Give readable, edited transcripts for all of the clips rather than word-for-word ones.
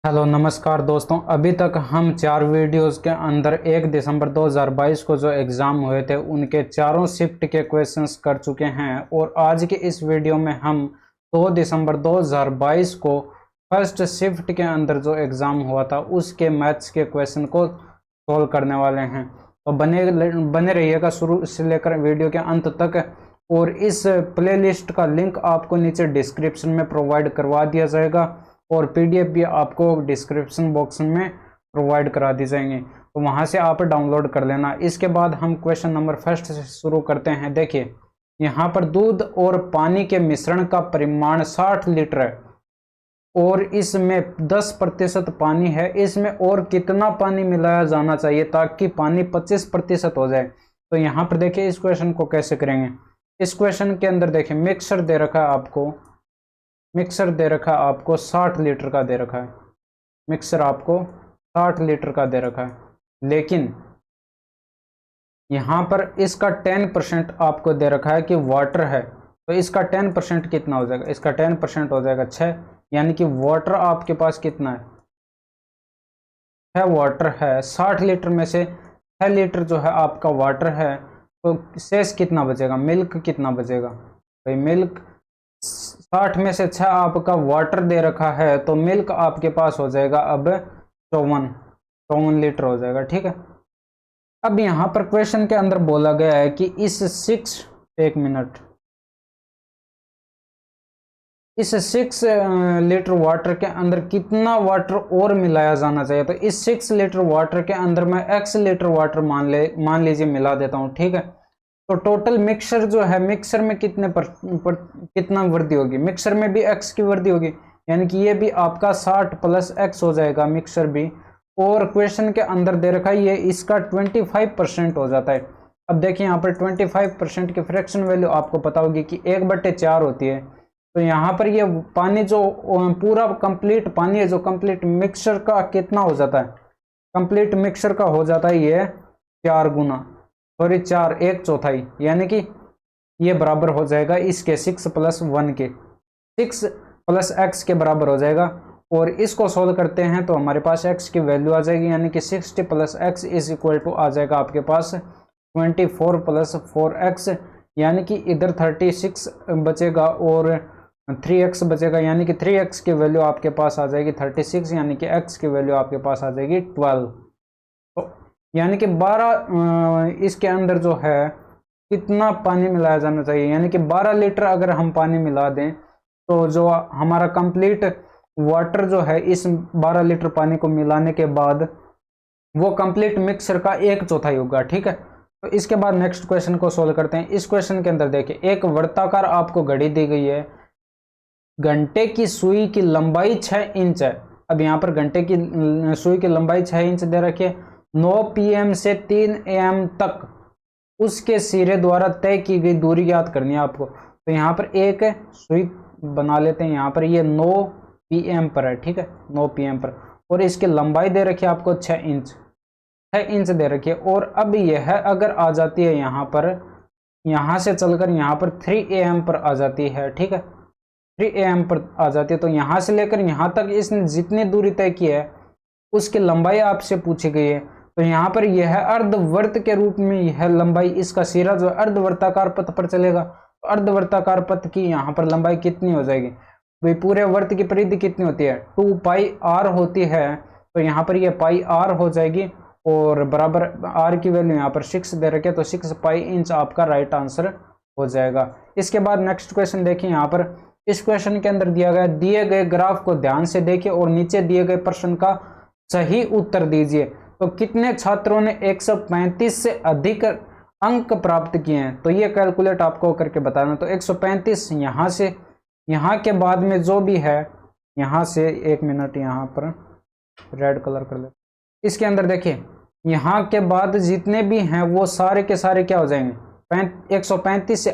Hello नमस्कार दोस्तों। अभी तक हम 4 वीडियोस के अंदर 1 दिसंबर 2022 को जो एग्ज़ाम हुए थे उनके चारों शिफ्ट के क्वेश्चंस कर चुके हैं और आज के इस वीडियो में हम 2 दिसंबर 2022 को फर्स्ट शिफ्ट के अंदर जो एग्ज़ाम हुआ था उसके मैथ्स के क्वेश्चन को सॉल्व करने वाले हैं। तो बने रहिएगा शुरू से लेकर वीडियो के अंत तक। और इस प्लेलिस्ट का लिंक आपको नीचे डिस्क्रिप्शन में प्रोवाइड करवा दिया जाएगा और पीडीएफ भी आपको डिस्क्रिप्शन बॉक्स में प्रोवाइड करा दी जाएंगे, तो वहां से आप डाउनलोड कर लेना। इसके बाद हम क्वेश्चन नंबर फर्स्ट से शुरू करते हैं। देखिए यहाँ पर दूध और पानी के मिश्रण का परिमाण 60 लीटर है और इसमें 10% पानी है। इसमें और कितना पानी मिलाया जाना चाहिए ताकि पानी 25% हो जाए। तो यहाँ पर देखिए इस क्वेश्चन को कैसे करेंगे। इस क्वेश्चन के अंदर देखिए मिक्सर दे रखा है आपको, मिक्सर दे रखा है आपको 60 लीटर का दे रखा है, मिक्सर आपको 60 लीटर का दे रखा है, लेकिन यहाँ पर इसका 10% आपको दे रखा है कि वाटर है। तो इसका 10% कितना हो जाएगा, इसका 10% हो जाएगा 6, यानी कि वाटर आपके पास कितना है, 6 वाटर है। 60 लीटर में से 6 लीटर जो है आपका वाटर है, तो शेष कितना बचेगा, मिल्क कितना बचेगा भाई। मिल्क 60 में से 6 आपका वाटर दे रखा है, तो मिल्क आपके पास हो जाएगा अब 54 लीटर हो जाएगा। ठीक है, अब यहां पर क्वेश्चन के अंदर बोला गया है कि एक मिनट, इस 6 लीटर वाटर के अंदर कितना वाटर और मिलाया जाना चाहिए। तो इस 6 लीटर वाटर के अंदर मैं x लीटर वाटर मान लीजिए मिला देता हूं। ठीक है, तो टोटल मिक्सर जो है, मिक्सर में कितना वृद्धि होगी, मिक्सर में भी x की वृद्धि होगी, यानी कि ये भी आपका 60 + x हो जाएगा मिक्सर भी। और क्वेश्चन के अंदर दे रखा है ये इसका 25% हो जाता है। अब देखिए यहाँ पर 25% की फ्रैक्शन वैल्यू आपको पता होगी कि 1/4 होती है। तो यहाँ पर ये पानी जो पूरा कंप्लीट पानी है, जो कंप्लीट मिक्सर का कितना हो जाता है, कंप्लीट मिक्सर का हो जाता है ये 4 गुना, सॉरी 4 1/4, यानी कि ये बराबर हो जाएगा इसके 6 + 1 के, 6 + x के बराबर हो जाएगा। और इसको सोल्व करते हैं तो हमारे पास x की वैल्यू आ जाएगी, यानी कि 60 + x = आ जाएगा आपके पास 24 + 4x, यानी कि इधर 36 बचेगा और 3x बचेगा, यानी कि 3x की वैल्यू आपके पास आ जाएगी 36, यानी कि x की वैल्यू आपके पास आ जाएगी 12। तो यानी कि 12 इसके अंदर जो है कितना पानी मिलाया जाना चाहिए, यानी कि 12 लीटर अगर हम पानी मिला दें तो जो हमारा कंप्लीट वाटर जो है इस 12 लीटर पानी को मिलाने के बाद वो कंप्लीट मिक्सर का 1/4 होगा। ठीक है, तो इसके बाद नेक्स्ट क्वेश्चन को सोल्व करते हैं। इस क्वेश्चन के अंदर देखिए एक वर्ताकार आपको घड़ी दी गई है, घंटे की सुई की लंबाई 6 इंच है। अब यहाँ पर घंटे की सुई की लंबाई 6 इंच दे रखी है। 9 PM से 3 AM तक उसके सिरे द्वारा तय की गई दूरी याद करनी है आपको। तो यहाँ पर एक सुई बना लेते हैं, यहाँ पर ये 9 PM पर है। ठीक है, 9 PM पर, और इसकी लंबाई दे रखी है आपको 6 इंच, 6 इंच दे रखी है। और अब यह अगर आ जाती है यहाँ पर, यहाँ से चलकर यहाँ पर 3 AM पर आ जाती है। ठीक है, 3 AM पर आ जाती है, तो यहाँ से लेकर यहाँ तक इसने जितनी दूरी तय की है उसकी लंबाई आपसे पूछी गई है। तो यहाँ पर यह अर्धवर्त के रूप में यह लंबाई, इसका सिरा जो अर्धवर्ताकार पथ पर चलेगा, तो अर्धवर्ताकार पथ की यहाँ पर लंबाई कितनी हो जाएगी भाई, पूरे वर्त की परिधि कितनी होती है 2πr होती है। तो यहाँ पर यह πr हो जाएगी और बराबर r की वैल्यू यहाँ पर 6 दे रखे, तो 6 पाई इंच आपका राइट आंसर हो जाएगा। इसके बाद नेक्स्ट क्वेश्चन देखिए, यहाँ पर इस क्वेश्चन के अंदर दिया गया, दिए गए ग्राफ को ध्यान से देखिए और नीचे दिए गए प्रश्न का सही उत्तर दीजिए। तो कितने छात्रों ने 135 से अधिक अंक प्राप्त किए हैं, तो ये कैलकुलेट आपको करके बताना। तो 135 यहाँ से, यहाँ के बाद में जो भी है यहाँ से, एक मिनट यहाँ पर रेड कलर कर ले, इसके अंदर देखिए यहाँ के बाद जितने भी हैं वो सारे के सारे क्या हो जाएंगे, 135 से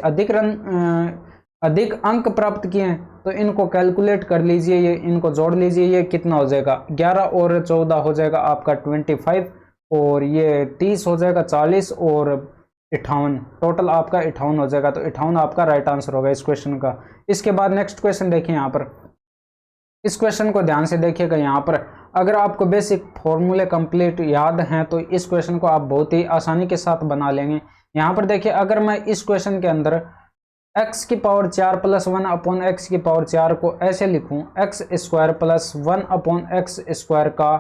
अधिक अंक प्राप्त किए हैं। तो इनको कैलकुलेट कर लीजिए, ये इनको जोड़ लीजिए, ये कितना हो जाएगा 11 और 14 हो जाएगा आपका 25, और ये 30 हो जाएगा 40 और 58, टोटल आपका 58 हो जाएगा। तो 58 आपका राइट आंसर होगा इस क्वेश्चन का। इसके बाद नेक्स्ट क्वेश्चन देखिए, यहाँ पर इस क्वेश्चन को ध्यान से देखिएगा। यहाँ पर अगर आपको बेसिक फॉर्मूले कंप्लीट याद हैं तो इस क्वेश्चन को आप बहुत ही आसानी के साथ बना लेंगे। यहाँ पर देखिए, अगर मैं इस क्वेश्चन के अंदर x की पावर 4 प्लस 1 अपॉन एक्स की पावर 4 को ऐसे लिखूं, x square plus 1 upon x square का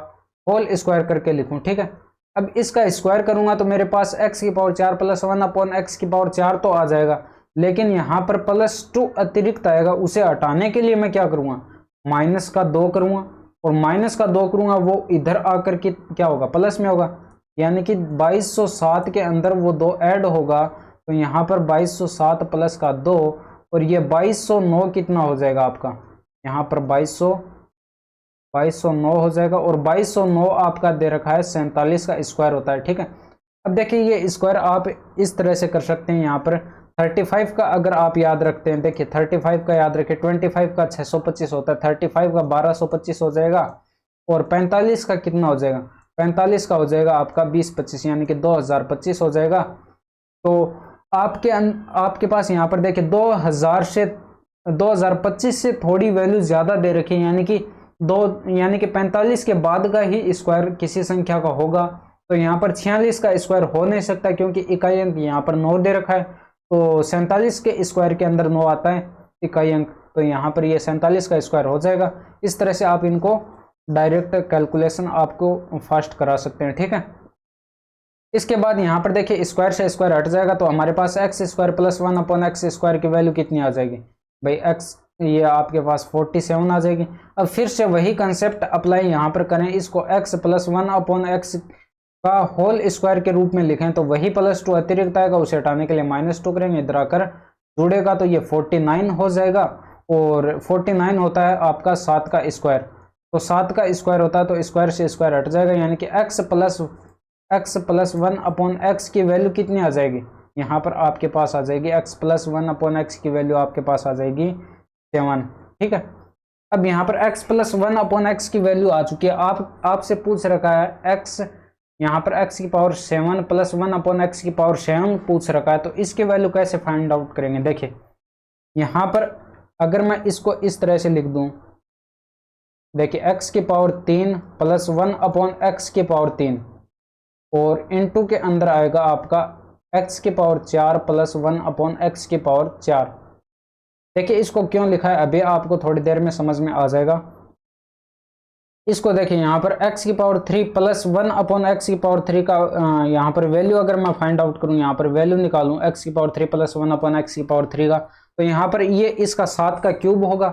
होल स्क्वायर करके लिखूं, ठीक है। अब इसका स्क्वायर करूंगा तो मेरे पास x की पावर 4 प्लस 1 अपॉन एक्स की पावर 4 तो आ जाएगा, लेकिन यहाँ पर +2 अतिरिक्त आएगा। उसे हटाने के लिए मैं क्या करूंगा, माइनस का 2 करूंगा, और माइनस का 2 करूंगा वो इधर आकर के क्या होगा, प्लस में होगा, यानी कि 2207 के अंदर वो 2 ऐड होगा। तो यहाँ पर 2207 प्लस का 2, और ये 2209 कितना हो जाएगा आपका, यहाँ पर 2209 हो जाएगा, और 2209 आपका दे रखा है 47 का स्क्वायर होता है, ठीक है। अब देखिए ये स्क्वायर आप इस तरह से कर सकते हैं। यहाँ पर 35 का अगर आप याद रखते हैं, देखिए 35 का याद रखें, 25 का 625 होता है, 35 का 1225 हो जाएगा, और 45 का कितना हो जाएगा, 45 का हो जाएगा आपका 2025, यानी कि 2025 हो जाएगा। तो आपके पास यहाँ पर देखिए 2025 से थोड़ी वैल्यू ज्यादा दे रखी है, यानी कि 45 के बाद का ही स्क्वायर किसी संख्या का होगा। तो यहाँ पर 46 का स्क्वायर हो नहीं सकता, क्योंकि इकाई अंक यहाँ पर 9 दे रखा है, तो 47 के स्क्वायर के अंदर 9 आता है इकाई अंक, तो यहाँ पर ये 47 का स्क्वायर हो जाएगा। इस तरह से आप इनको डायरेक्ट कैलकुलेशन आपको फास्ट करा सकते हैं, ठीक है। इसके बाद यहाँ पर देखिए स्क्वायर से स्क्वायर हट जाएगा, तो हमारे पास x square plus 1 upon x square की वैल्यू कितनी आ जाएगी भाई, एक्स ये आपके पास 47 आ जाएगी। अब फिर से वही कंसेप्ट अप्लाई यहाँ पर करें, इसको एक्स प्लस 1 अपॉन एक्स का होल स्क्वायर के रूप में लिखें, तो वही +2 अतिरिक्त आएगा, उसे हटाने के लिए -2 करेंगे, इधर आकर जुड़ेगा तो ये 49 हो जाएगा, और 49 होता है आपका 7 का स्क्वायर, तो 7 का स्क्वायर होता है तो स्क्वायर से स्क्वायर हट जाएगा, यानी कि x प्लस 1 अपॉन एक्स की वैल्यू कितनी आ जाएगी, यहाँ पर आपके पास आ जाएगी x प्लस 1 अपॉन एक्स की वैल्यू आपके पास आ जाएगी 7, ठीक है। अब यहाँ पर x प्लस 1 अपॉन एक्स की वैल्यू आ चुकी है, आपसे पूछ रखा है x, यहाँ पर x की पावर 7 प्लस 1 अपॉन एक्स की पावर 7 पूछ रखा है, तो इसकी वैल्यू कैसे फाइंड आउट करेंगे। देखिए यहाँ पर अगर मैं इसको इस तरह से लिख दूं, देखिए x की पावर 3 प्लस 1 अपॉन एक्स की पावर 3, और इनटू के अंदर आएगा आपका x की पावर 4 प्लस 1 अपॉन एक्स की पावर 4। देखिए इसको क्यों लिखा है अभी आपको थोड़ी देर में समझ में आ जाएगा। इसको देखिए यहाँ पर x की पावर 3 प्लस 1 अपॉन एक्स की पावर 3 का यहाँ पर वैल्यू अगर मैं फाइंड आउट करूँ, यहाँ पर वैल्यू निकालूँ x की पावर 3 प्लस 1 अपॉन एक्स की पावर 3 का, तो यहाँ पर ये इसका 7 का क्यूब होगा,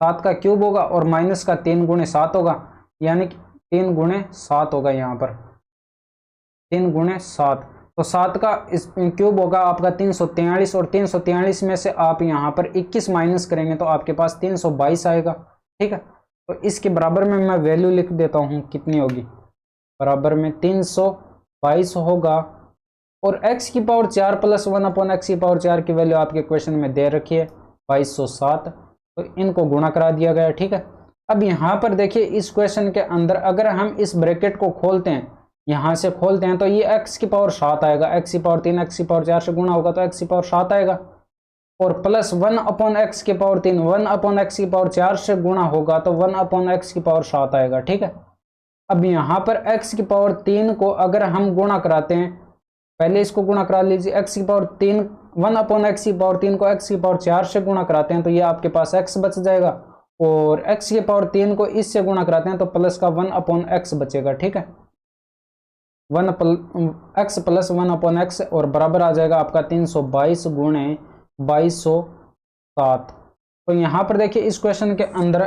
7 का क्यूब होगा, और माइनस का 3 गुणे 7 होगा, यानी कि 3 गुणे 7 होगा, यहाँ पर 3 गुणे 7, तो 7 का क्यूब होगा आपका 343, और 343 में से आप यहाँ पर 21 माइनस करेंगे तो आपके पास 322 आएगा, ठीक है। तो इसके बराबर में मैं वैल्यू लिख देता हूँ, कितनी होगी, बराबर में 322 होगा, और x की पावर 4 प्लस 1 अपॉन एक्स की पावर 4 की वैल्यू आपके क्वेश्चन में दे रखी है 2207, तो इनको गुणा करा दिया गया, ठीक है। अब यहाँ पर देखिए इस क्वेश्चन के अंदर अगर हम इस ब्रैकेट को खोलते हैं, यहाँ से खोलते हैं, तो ये x की पावर 7 आएगा, x की पावर 3 x की पावर 4 से गुणा होगा तो x की पावर 7 आएगा, और प्लस 1 अपॉन एक्स की पावर 3 1 अपॉन एक्स की पावर 4 से गुणा होगा तो 1 अपॉन एक्स की पावर 7 आएगा, ठीक है। अब यहाँ पर x की पावर 3 को अगर हम गुणा कराते हैं, पहले इसको गुणा करा लीजिए, x की पावर 3 1 अपॉन एक्स की पावर 3 को x की पावर 4 से गुणा कराते हैं तो ये आपके पास x बच जाएगा, और x की पावर 3 को इससे गुणा कराते हैं तो प्लस का 1 अपॉन एक्स बचेगा, ठीक है, x प्लस 1 अपॉन एक्स, और बराबर आ जाएगा आपका 322 गुणे 2207। तो यहाँ पर देखिए इस क्वेश्चन के अंदर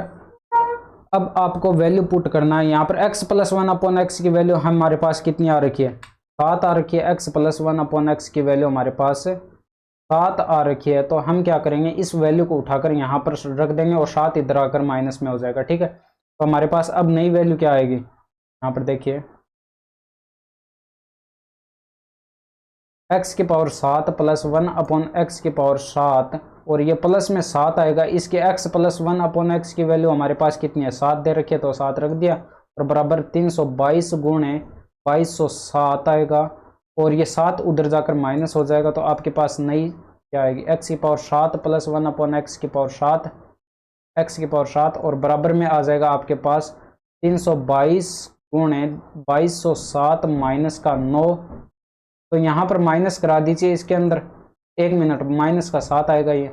अब आपको वैल्यू पुट करना है। यहाँ पर x प्लस 1 अपॉन एक्स की वैल्यू हमारे पास कितनी आ रखी है, 7 आ रखी है, x प्लस 1 अपॉन एक्स की वैल्यू हमारे पास 7 आ रखी है, तो हम क्या करेंगे, इस वैल्यू को उठाकर यहाँ पर रख देंगे, और 7 इधर आकर माइनस में हो जाएगा, ठीक है। तो हमारे पास अब नई वैल्यू क्या आएगी, यहाँ पर देखिए x की पावर 7 प्लस 1 अपॉन एक्स की पावर 7, और ये प्लस में 7 आएगा, इसके x प्लस 1 अपॉन एक्स की वैल्यू हमारे पास कितनी है, 7 दे रखी है, तो 7 रख दिया, और बराबर 322 गुणे 2207 आएगा, और ये 7 उधर जाकर माइनस हो जाएगा, तो आपके पास नई क्या आएगी, x की पावर 7 प्लस 1 अपॉन एक्स की पावर 7, x की पावर 7 और बराबर में आ जाएगा आपके पास 322 गुणे 2207 माइनस का 9। तो यहाँ पर माइनस करा दीजिए इसके अंदर, 1 मिनट, माइनस का 7 आएगा ये।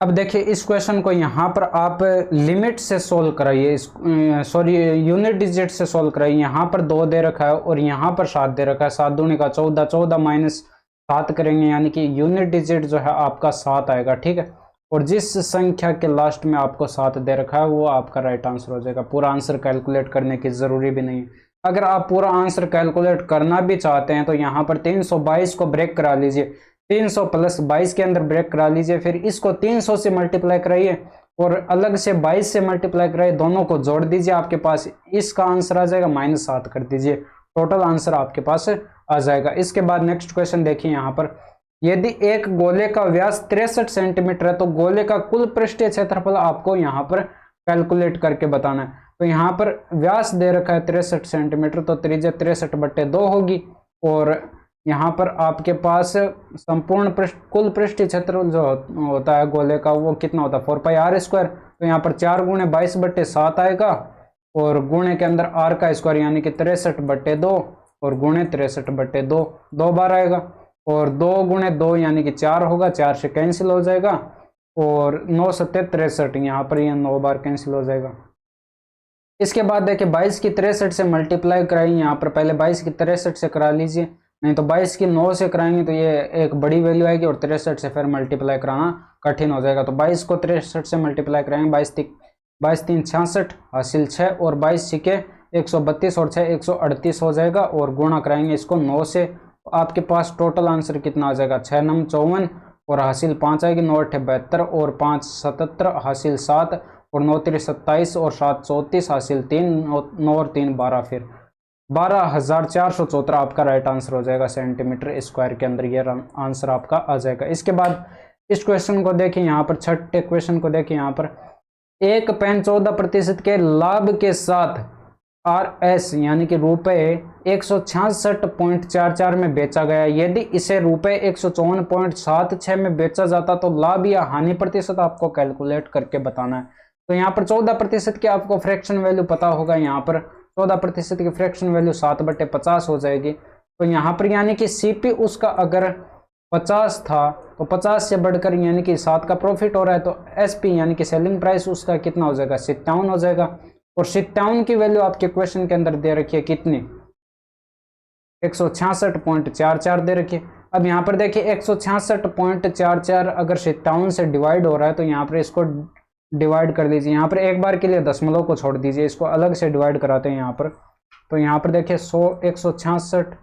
अब देखिए इस क्वेश्चन को यहाँ पर आप लिमिट से सोल्व कराइए, सॉरी यूनिट डिजिट से सोल्व कराइए। यहाँ पर 2 दे रखा है और यहाँ पर 7 दे रखा है, 7 दूनी का 14, 14 माइनस 7 करेंगे यानी कि यूनिट डिजिट जो है आपका 7 आएगा, ठीक है। और जिस संख्या के लास्ट में आपको 7 दे रखा है वो आपका राइट आंसर हो जाएगा। पूरा आंसर कैलकुलेट करने की जरूरी भी नहीं है। अगर आप पूरा आंसर कैलकुलेट करना भी चाहते हैं तो यहाँ पर 322 को ब्रेक करा लीजिए, 300 प्लस 22 के अंदर ब्रेक करा लीजिए, फिर इसको 300 से मल्टीप्लाई कराइए और अलग से 22 से मल्टीप्लाई कराइए, दोनों को जोड़ दीजिए, आपके पास इसका आंसर आ जाएगा, -7 कर दीजिए, टोटल आंसर आपके पास आ जाएगा। इसके बाद नेक्स्ट क्वेश्चन देखिए यहाँ पर, यदि एक गोले का व्यास 63 सेंटीमीटर है तो गोले का कुल पृष्ठीय क्षेत्रफल आपको यहाँ पर कैलकुलेट करके बताना है। तो यहाँ पर व्यास दे रखा है 63 सेंटीमीटर, तो त्रिज्या 63/2 होगी और यहाँ पर आपके पास संपूर्ण कुल पृष्ठीय क्षेत्र जो होता है गोले का वो कितना होता है 4πr²। तो यहाँ पर 4 गुणे 22/7 आएगा और गुणे के अंदर r का स्क्वायर यानी कि 63/2 और गुणे 63/2 2 बार आएगा और 2 गुणे 2 यानी कि 4 होगा, 4 से कैंसिल हो जाएगा और 9 7 63, यहाँ पर यह 9 बार कैंसिल हो जाएगा। इसके बाद देखिए 22 की 63 से मल्टीप्लाई कराइए, यहाँ पर पहले 22 की 63 से करा लीजिए, नहीं तो 22 की 9 से कराएंगे तो ये एक बड़ी वैल्यू आएगी और 63 से फिर मल्टीप्लाई कराना कठिन हो जाएगा। तो 22 को 63 से मल्टीप्लाई कराएंगे, 22 3 66 हासिल 6 और 22 6 132 और 6 138 हो जाएगा और गुणा कराएंगे इसको 9 से, आपके पास टोटल आंसर कितना आ जाएगा 6 9 54 और हासिल 5 आएगी, 9 8 72 और 5 77 हासिल 7 और 9 3 27 और 7 34 हासिल 3, 9 और 3 12, फिर 12,474 आपका राइट आंसर हो जाएगा सेंटीमीटर स्क्वायर के अंदर, ये आंसर आपका आ जाएगा। इसके बाद इस क्वेश्चन को देखिए, यहाँ पर छठे क्वेश्चन को देखिए, यहाँ पर एक पेन 14% के लाभ के साथ RS यानी कि रुपए 166.44 में बेचा गया, यदि इसे रुपए 154.76 में बेचा जाता तो लाभ या हानि प्रतिशत आपको कैलकुलेट करके बताना है। तो यहाँ पर 14% की आपको फ्रैक्शन वैल्यू पता होगा, यहाँ पर 14% की फ्रैक्शन वैल्यू 7/50 हो जाएगी। तो यहाँ पर यानी कि CP उसका अगर 50 था तो 50 से बढ़कर यानी कि 7 का प्रॉफिट हो रहा है, तो SP यानी कि सेलिंग प्राइस उसका कितना हो जाएगा 57 हो जाएगा। और 57 की वैल्यू आपके क्वेश्चन के अंदर दे रखी है कितनी, 166.44 दे रखी है। अब यहाँ पर देखिए 166.44 अगर 57 से डिवाइड हो रहा है तो यहाँ पर इसको डिवाइड कर दीजिए, यहाँ पर एक बार के लिए दशमलव को छोड़ दीजिए, इसको अलग से डिवाइड कराते हैं यहाँ पर। तो यहाँ पर देखिए 166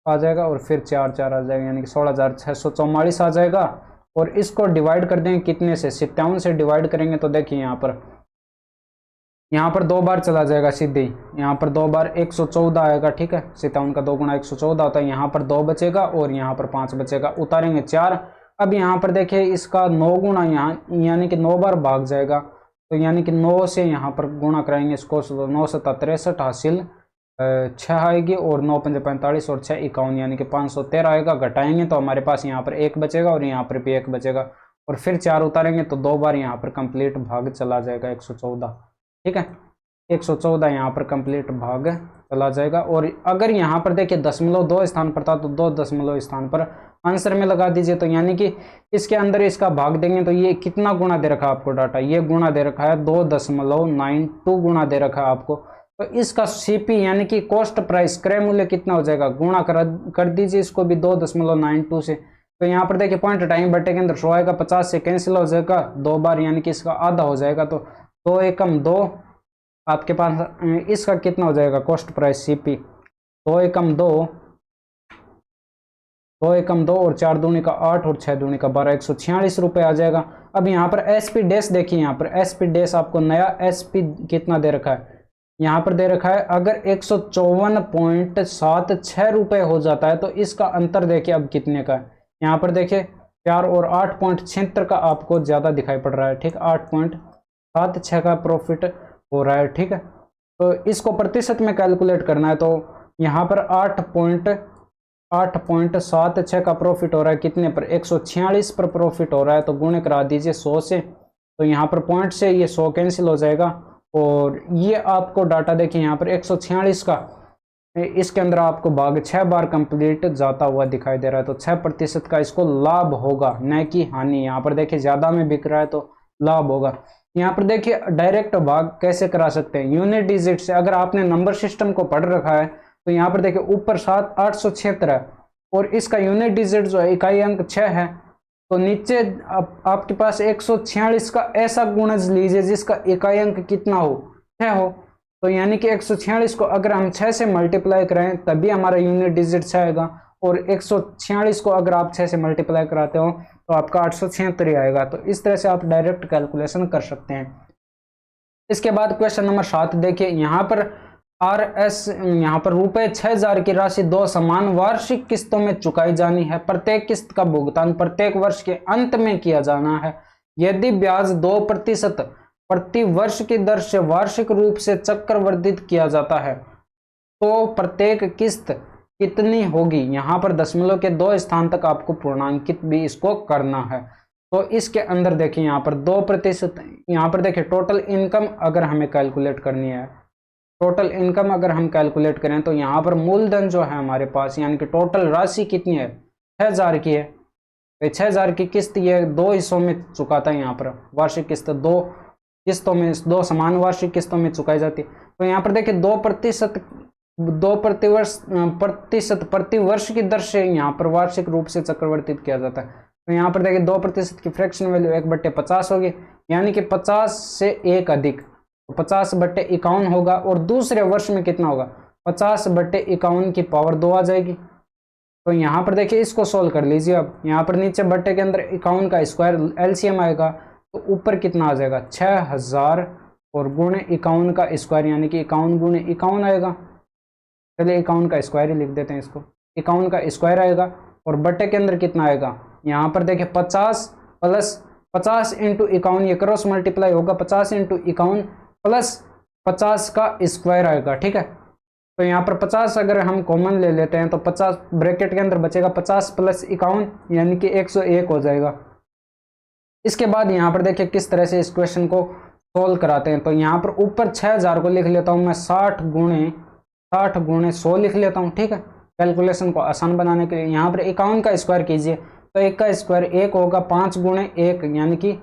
आ जाएगा और फिर 4 4 आ जाएगा यानी कि 16,644 आ जाएगा और इसको डिवाइड कर देंगे कितने से, 57 से डिवाइड करेंगे तो देखिए यहाँ पर 2 बार चला जाएगा सीधे ही, यहाँ पर 2 बार 114 आएगा, ठीक है। 57 का 2 गुना 114 होता है, यहाँ पर 2 बचेगा और यहाँ पर 5 बचेगा, उतारेंगे 4। अब यहाँ पर देखिए इसका 9 गुना यहाँ यानी कि 9 बार भाग जाएगा, तो यानी कि 9 से यहाँ पर गुणा कराएंगे इसको, 9 7 63 हासिल 6 आएगी और 9 5 45 और 6 51 यानी कि 513 आएगा। घटाएंगे तो हमारे पास यहाँ पर 1 बचेगा और यहाँ पर भी 1 बचेगा और फिर 4 उतारेंगे तो 2 बार यहाँ पर कंप्लीट भाग चला जाएगा 114, ठीक है। 114 यहाँ पर कंप्लीट भाग चला जाएगा। और अगर यहाँ पर देखिए 0.2 स्थान पर था तो 2 स्थान पर आंसर में लगा दीजिए, तो यानी कि इसके अंदर इसका भाग देंगे तो ये कितना गुना दे रखा है आपको डाटा, ये गुना दे रखा है 2.92 गुना दे रखा है आपको। तो इसका CP यानी कि कॉस्ट प्राइस क्रय मूल्य कितना हो जाएगा, गुणा कर दीजिए इसको भी 2.92 से। तो यहाँ पर देखिए पॉइंट टाइम बटे के अंदर 100 आएगा, 50 से कैंसिल हो जाएगा 2 बार यानी कि इसका आधा हो जाएगा, तो 2 एकम 2 आपके पास इसका कितना हो जाएगा कॉस्ट प्राइस CP, 2 एकम 2 और 4 दूनी का 8 और 6 दूनी का 12, 146 रुपये आ जाएगा। अब यहाँ पर SP डैश देखिए, यहाँ पर SP डैश आपको नया SP कितना दे रखा है, यहाँ पर दे रखा है अगर 154.76 रुपये हो जाता है तो इसका अंतर देखिए अब कितने का है, यहाँ पर देखिए 4 और 8.76 का आपको ज़्यादा दिखाई पड़ रहा है, ठीक, 8.76 का प्रॉफिट हो रहा है, ठीक है। तो इसको प्रतिशत में कैलकुलेट करना है तो यहाँ पर 8.76 का प्रॉफिट हो रहा है, कितने पर, 146 पर प्रॉफिट हो रहा है। तो गुणे करा दीजिए 100 से, तो यहाँ पर पॉइंट से ये 100 कैंसिल हो जाएगा। और ये आपको डाटा देखिए यहाँ पर 146 का, इसके अंदर आपको भाग 6 बार कंप्लीट जाता हुआ दिखाई दे रहा है। तो 6% का इसको लाभ होगा, न कि हानि। यहाँ पर देखिए ज़्यादा में बिक रहा है तो लाभ होगा। यहाँ पर देखिए डायरेक्ट भाग कैसे करा सकते हैं, यूनिट डिजिट से। अगर आपने नंबर सिस्टम को पढ़ रखा है तो यहाँ पर देखिए ऊपर 876 है और इसका यूनिट डिजिट जो है इकाई अंक 6 है। तो नीचे आपके पास 146 का ऐसा गुणज लीजिए जिसका इकाई अंक कितना हो, 6 हो। तो यानी कि 146 को अगर हम 6 से मल्टीप्लाई करें तभी हमारा यूनिट डिजिट 6 आएगा। और 146 को अगर आप 6 से मल्टीप्लाई कराते हो तो आपका 876 ही आएगा। तो इस तरह से आप डायरेक्ट कैलकुलेशन कर सकते हैं। इसके बाद क्वेश्चन नंबर 7 देखिए, यहाँ पर RS, यहाँ पर रुपए 6000 की राशि 2 समान वार्षिक किस्तों में चुकाई जानी है। प्रत्येक किस्त का भुगतान प्रत्येक वर्ष के अंत में किया जाना है। यदि ब्याज 2% प्रति वर्ष की दर से वार्षिक रूप से चक्रवर्धित किया जाता है तो प्रत्येक किस्त कितनी होगी। यहाँ पर दशमलव के 2 स्थान तक आपको पूर्णांकित भी इसको करना है। तो इसके अंदर देखिए यहाँ पर 2%, यहाँ पर देखिए टोटल इनकम अगर हमें कैलकुलेट करनी है, टोटल इनकम अगर हम कैलकुलेट करें तो यहाँ पर मूलधन जो है हमारे पास, यानी कि टोटल राशि कितनी है, 6000 की है। 6000 की किस्त ये 2 हिस्सों में चुकाता है। यहाँ पर वार्षिक किस्त 2 किस्तों में, 2 समान वार्षिक किस्तों में चुकाई जाती है। तो यहाँ पर देखिए 2% प्रति वर्ष की दर से यहाँ पर वार्षिक रूप से चक्रवर्तित किया जाता है। तो यहाँ पर देखिए 2% की फ्रैक्शन वैल्यू 1/50 होगी, यानी कि 50 से 1 अधिक, 50/51 होगा। और दूसरे वर्ष में कितना होगा, 50/51 की पावर 2 आ जाएगी। तो यहाँ पर देखिए इसको सोल्व कर लीजिए। अब यहाँ पर नीचे बट्टे के अंदर 51 का स्क्वायर LCM आएगा, तो ऊपर कितना आ जाएगा, 6000 और गुणे 51 का स्क्वायर, यानी कि 51 गुणे 51 आएगा। चलिए 51 का स्क्वायर ही लिख देते हैं इसको, 51 का स्क्वायर आएगा। और बट्टे के अंदर कितना आएगा, यहाँ पर देखिए 50 प्लस 50 इंटू 51, ये क्रॉस मल्टीप्लाई होगा, 50 इंटू 51 प्लस 50 का स्क्वायर आएगा। ठीक है, तो यहाँ पर 50 अगर हम कॉमन ले लेते हैं तो 50 ब्रैकेट के अंदर बचेगा, 50 प्लस 51 यानी कि 101 हो जाएगा। इसके बाद यहाँ पर देखिए किस तरह से इस क्वेश्चन को सोल्व कराते हैं। तो यहाँ पर ऊपर 6000 को लिख लेता हूँ मैं 60 गुणे 100 लिख लेता हूँ। ठीक है, कैलकुलेशन को आसान बनाने के लिए। यहाँ पर 51 का स्क्वायर कीजिए तो 1 का स्क्वायर 1 होगा, 5 गुणे 1 यानी कि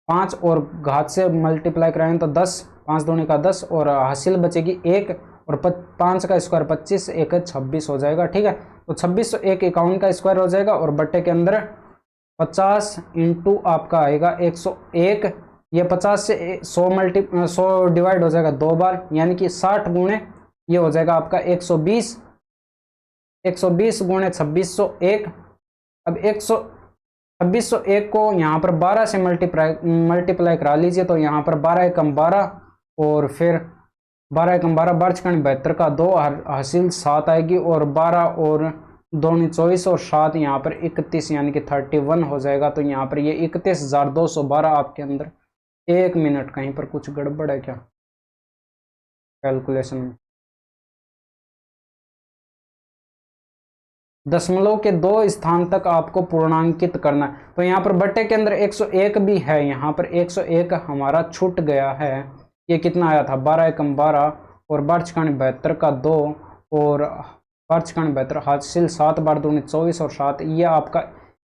5 और घात से मल्टीप्लाई कराएं तो 10, 5 दूनी का 10 और हासिल बचेगी 1 और 5 का स्क्वायर 25, 1 26 हो जाएगा। ठीक है, तो 26 तो 1 51 का स्क्वायर हो जाएगा और बट्टे के अंदर 50 इंटू आपका आएगा 101। ये 50 से 100 डिवाइड हो जाएगा 2 बार, यानी कि 60 गुणे ये हो जाएगा आपका 120 गुणे 2601। अब 2601 को यहाँ पर 12 से मल्टीप्लाई करा लीजिए। तो यहाँ पर 12 एकम 12 और फिर 12 एकम 12 12 72 का 2 हासिल 7 आएगी और 12 और 2 24 और 7 यहाँ पर 31 यानी कि 31 हो जाएगा। तो यहाँ पर ये 31,212 आपके अंदर। 1 मिनट, कहीं पर कुछ गड़बड़ है क्या कैलकुलेशन में? दशमलव के 2 स्थान तक आपको पूर्णांकित करना है। तो यहाँ पर बट्टे के अंदर 101 भी है, यहाँ पर 101 हमारा छूट गया है। ये कितना आया था, 12 एकम 12 और 12 72 का 2 और 12 72 हासिल 7 बार 2 24 और 7, ये आपका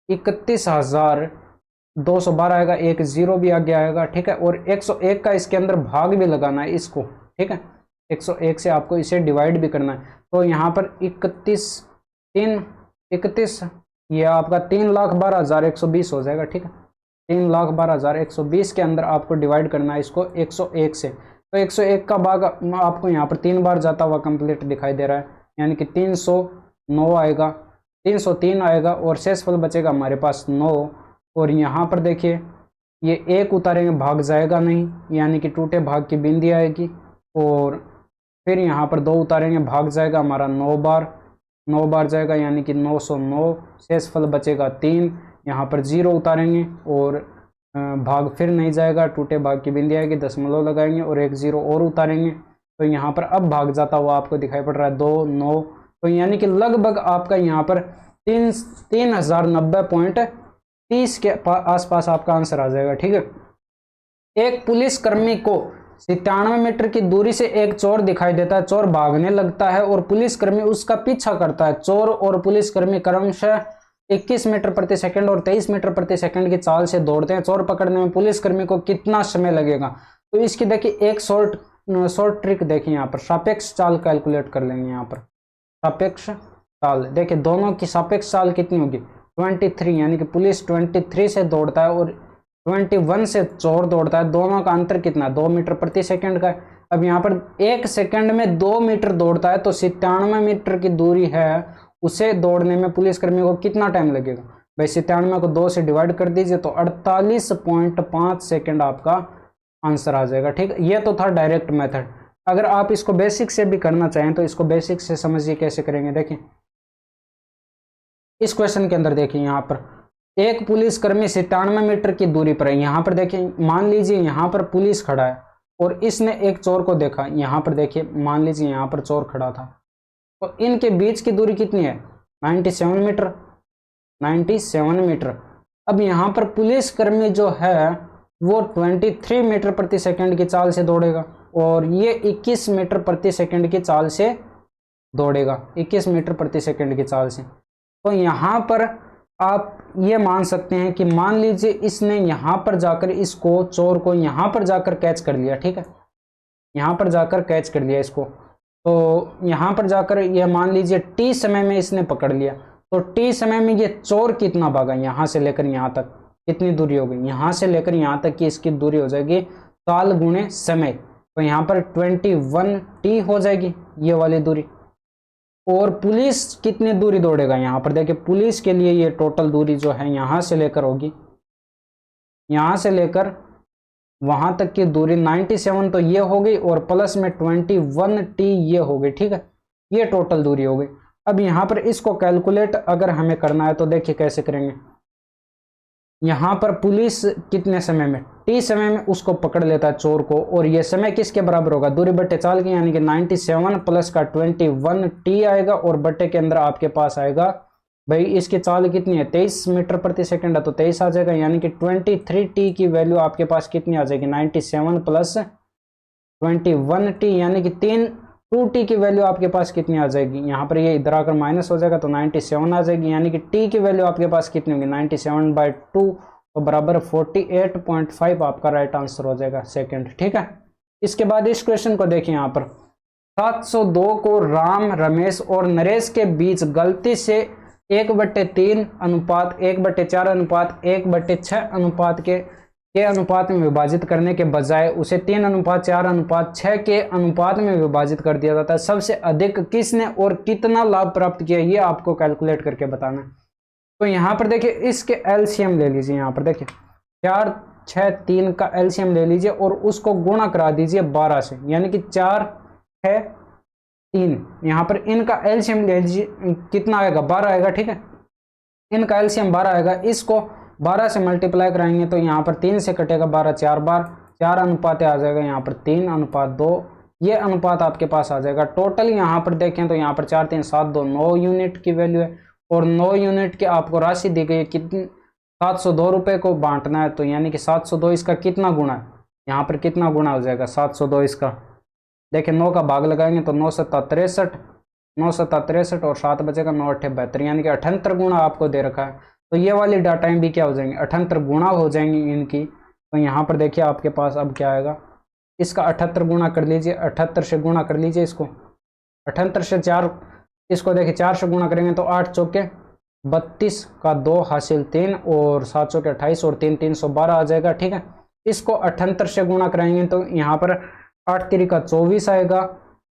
31,212 आएगा। एक 0 भी आगे आएगा। ठीक है, और 101 का इसके अंदर भाग भी लगाना है इसको। ठीक है, 101 से आपको इसे डिवाइड भी करना है। तो यहाँ पर 31 ये आपका 3,12,120 हो जाएगा। ठीक है, 3,12,120 के अंदर आपको डिवाइड करना है इसको 101 से। तो 101 का भाग आपको यहाँ पर 3 बार जाता हुआ कंप्लीट दिखाई दे रहा है, यानी कि 309 आएगा, 303 आएगा और शेषफल बचेगा हमारे पास 9। और यहाँ पर देखिए ये 1 उतारेंगे भाग जाएगा नहीं, यानी कि टूटे भाग की बिंदी आएगी। और फिर यहाँ पर 2 उतारेंगे भाग जाएगा हमारा 9 बार जाएगा, यानी कि 909। शेषफल बचेगा 3। यहाँ पर 0 उतारेंगे और भाग फिर नहीं जाएगा, टूटे भाग की बिंदी आएगी, दशमलव लगाएंगे और 1 0 और उतारेंगे। तो यहाँ पर अब भाग जाता हुआ आपको दिखाई पड़ रहा है 2 9 तो यानी कि लगभग आपका यहाँ पर 3090.30 के आसपास आपका आंसर आ जाएगा। ठीक है। एक पुलिसकर्मी को 97 मीटर की दूरी से एक चोर दिखाई देता है। चोर भागने लगता है और पुलिसकर्मी उसका पीछा करता है। चोर और पुलिसकर्मी क्रमशः 21 मीटर प्रति सेकंड और 23 मीटर प्रति सेकंड की चाल से दौड़ते हैं। चोर पकड़ने में पुलिसकर्मी को कितना समय लगेगा? तो इसकी देखिए एक शॉर्ट ट्रिक देखिए, यहाँ पर सापेक्ष चाल कैलकुलेट कर लेंगे। यहाँ पर सापेक्ष चाल देखिए, दोनों की सापेक्ष चाल कितनी होगी? 23, यानी कि पुलिस 23 से दौड़ता है और 21 से चोर दौड़ता है। दोनों का अंतर कितना? 2 मीटर प्रति सेकंड का है। अब यहाँ पर 1 सेकंड में 2 मीटर दौड़ता है, तो 97 मीटर की दूरी है, उसे दौड़ने में पुलिसकर्मी को कितना टाइम लगेगा? भाई 97 को 2 से डिवाइड कर दीजिए तो 48.5 सेकंड आपका आंसर आ जाएगा। ठीक है। ये तो था डायरेक्ट मेथड। अगर आप इसको बेसिक से भी करना चाहें तो इसको बेसिक से समझिए कैसे करेंगे। देखिए इस क्वेश्चन के अंदर देखिए, यहाँ पर एक पुलिसकर्मी 97 मीटर की दूरी पर है। यहाँ पर देखिए, मान लीजिए यहाँ पर पुलिस खड़ा है और इसने एक चोर को देखा। यहाँ पर देखिए, मान लीजिए यहाँ पर चोर खड़ा था, तो इनके बीच की दूरी कितनी है? 97 मीटर। 97 मीटर। अब यहाँ पर पुलिसकर्मी जो है वो 23 मीटर प्रति सेकंड की चाल से दौड़ेगा और ये 21 मीटर प्रति सेकंड की चाल से दौड़ेगा। 21 मीटर प्रति सेकंड की चाल से। तो यहाँ पर आप ये मान सकते हैं कि मान लीजिए इसने यहाँ पर जाकर इसको, चोर को यहाँ पर जाकर कैच कर लिया। ठीक है। यहाँ पर जाकर कैच कर लिया इसको, तो यहाँ पर जाकर ये मान लीजिए t समय में इसने पकड़ लिया। तो t समय में ये चोर कितना भागा? यहाँ से लेकर यहाँ तक कितनी दूरी हो गई? यहाँ से लेकर यहाँ तक की इसकी दूरी हो जाएगी काल गुणे समय। तो यहाँ पर 21t हो जाएगी ये वाली दूरी। और पुलिस कितनी दूरी दौड़ेगा? यहाँ पर देखिए, पुलिस के लिए ये टोटल दूरी जो है यहाँ से लेकर होगी, यहाँ से लेकर वहां तक की दूरी 97 तो ये हो गई और प्लस में 21t ये हो गई। ठीक है। ये टोटल दूरी हो गई। अब यहाँ पर इसको कैलकुलेट अगर हमें करना है तो देखिए कैसे करेंगे। यहाँ पर पुलिस कितने समय में, t समय में उसको पकड़ लेता है चोर को, और ये समय किसके बराबर होगा? दूरी बट्टे चाल की, यानी कि 97 प्लस का 21t आएगा और बट्टे के अंदर आपके पास आएगा, भाई इसकी चाल कितनी है? 23 मीटर प्रति सेकंड है, तो 23 आ जाएगा, यानी कि 23t की वैल्यू आपके पास कितनी आ जाएगी? 97 प्लस 21t, यानी कि 2t की वैल्यू आपके पास कितनी आ जाएगी? यहाँ पर ये इधर आकर माइनस हो जाएगा तो 97 आ जाएगी, यानी कि t की वैल्यू आपके पास कितनी होगी? 97/2, तो बराबर 48.5 आपका राइट आंसर हो जाएगा सेकंड। ठीक है। इसके बाद इस क्वेश्चन को देखिए, यहाँ पर 702 को राम, रमेश और नरेश के बीच गलती से 1/3 अनुपात 1/4 अनुपात 1/6 अनुपात के अनुपात में विभाजित करने के बजाय उसे 3:4:6 के अनुपात में विभाजित कर दिया जाता है। सबसे अधिक किसने और कितना लाभ प्राप्त किया, ये आपको कैलकुलेट करके बताना है। तो यहाँ पर देखिए, इसके एलसीएम ले लीजिए। यहाँ पर देखिए 4, 6, 3 का एलसीएम ले लीजिए और उसको गुणा करा दीजिए 12 से, यानी कि 4, 6, 3। यहाँ पर इनका एलसीएम ले लीजिए, कितना आएगा? 12 आएगा। ठीक है। इनका एलसीएम 12 आएगा। इसको 12 से मल्टीप्लाई कराएंगे तो यहाँ पर 3 से कटेगा 12 4 बार, 4 अनुपात आ जाएगा यहाँ पर 3:2, ये अनुपात आपके पास आ जाएगा। टोटल यहाँ पर देखें तो यहाँ पर 4, 3, 7, 2 9 यूनिट की वैल्यू है और 9 यूनिट की आपको राशि दी गई है। कितनी? 702 रुपये को बांटना है, तो यानी कि 702 इसका कितना गुना है? यहाँ पर कितना गुना हो जाएगा 702 इसका? देखिए 9 का भाग लगाएंगे तो 9 7 63, 9 7 63 और 7 बचेगा 9 8 72, यानी कि 78 गुना आपको दे रखा है। तो ये वाली डाटाएं भी क्या हो जाएंगी? 78 गुना हो जाएंगी इनकी। तो यहाँ पर देखिए आपके पास अब क्या आएगा? इसका 78 गुना कर लीजिए, 78 से गुणा कर लीजिए इसको, 78 से 4, इसको देखिए 4 से गुणा करेंगे तो 8 चौके 32 का 2 हासिल 3 और 7 चौके 28 और 3 312 आ जाएगा। ठीक है। इसको 78 से गुणा कराएंगे तो यहाँ पर 8 3 का 24 आएगा,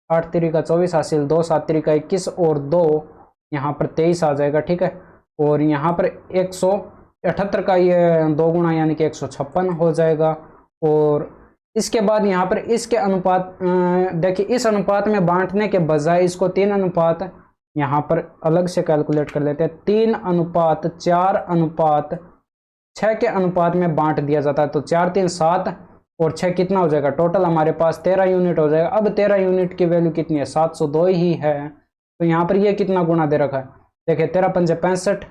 8 3 का 24 हासिल 2, 7 3 का 21 और 2 यहाँ पर 23 आ जाएगा। ठीक है। और यहाँ पर 178 का ये 2 गुना यानी कि 156 हो जाएगा। और इसके बाद यहाँ पर इसके अनुपात देखिए, इस अनुपात में बांटने के बजाय इसको 3 अनुपात यहाँ पर अलग से कैलकुलेट कर लेते हैं। 3:4:6 के अनुपात में बांट दिया जाता है, तो 4 3 7 और 6 कितना हो जाएगा? टोटल हमारे पास 13 यूनिट हो जाएगा। अब 13 यूनिट की वैल्यू कितनी है? 702 ही है। तो यहाँ पर ये कितना गुणा दे रखा है, देखिए 13 पंजे 65,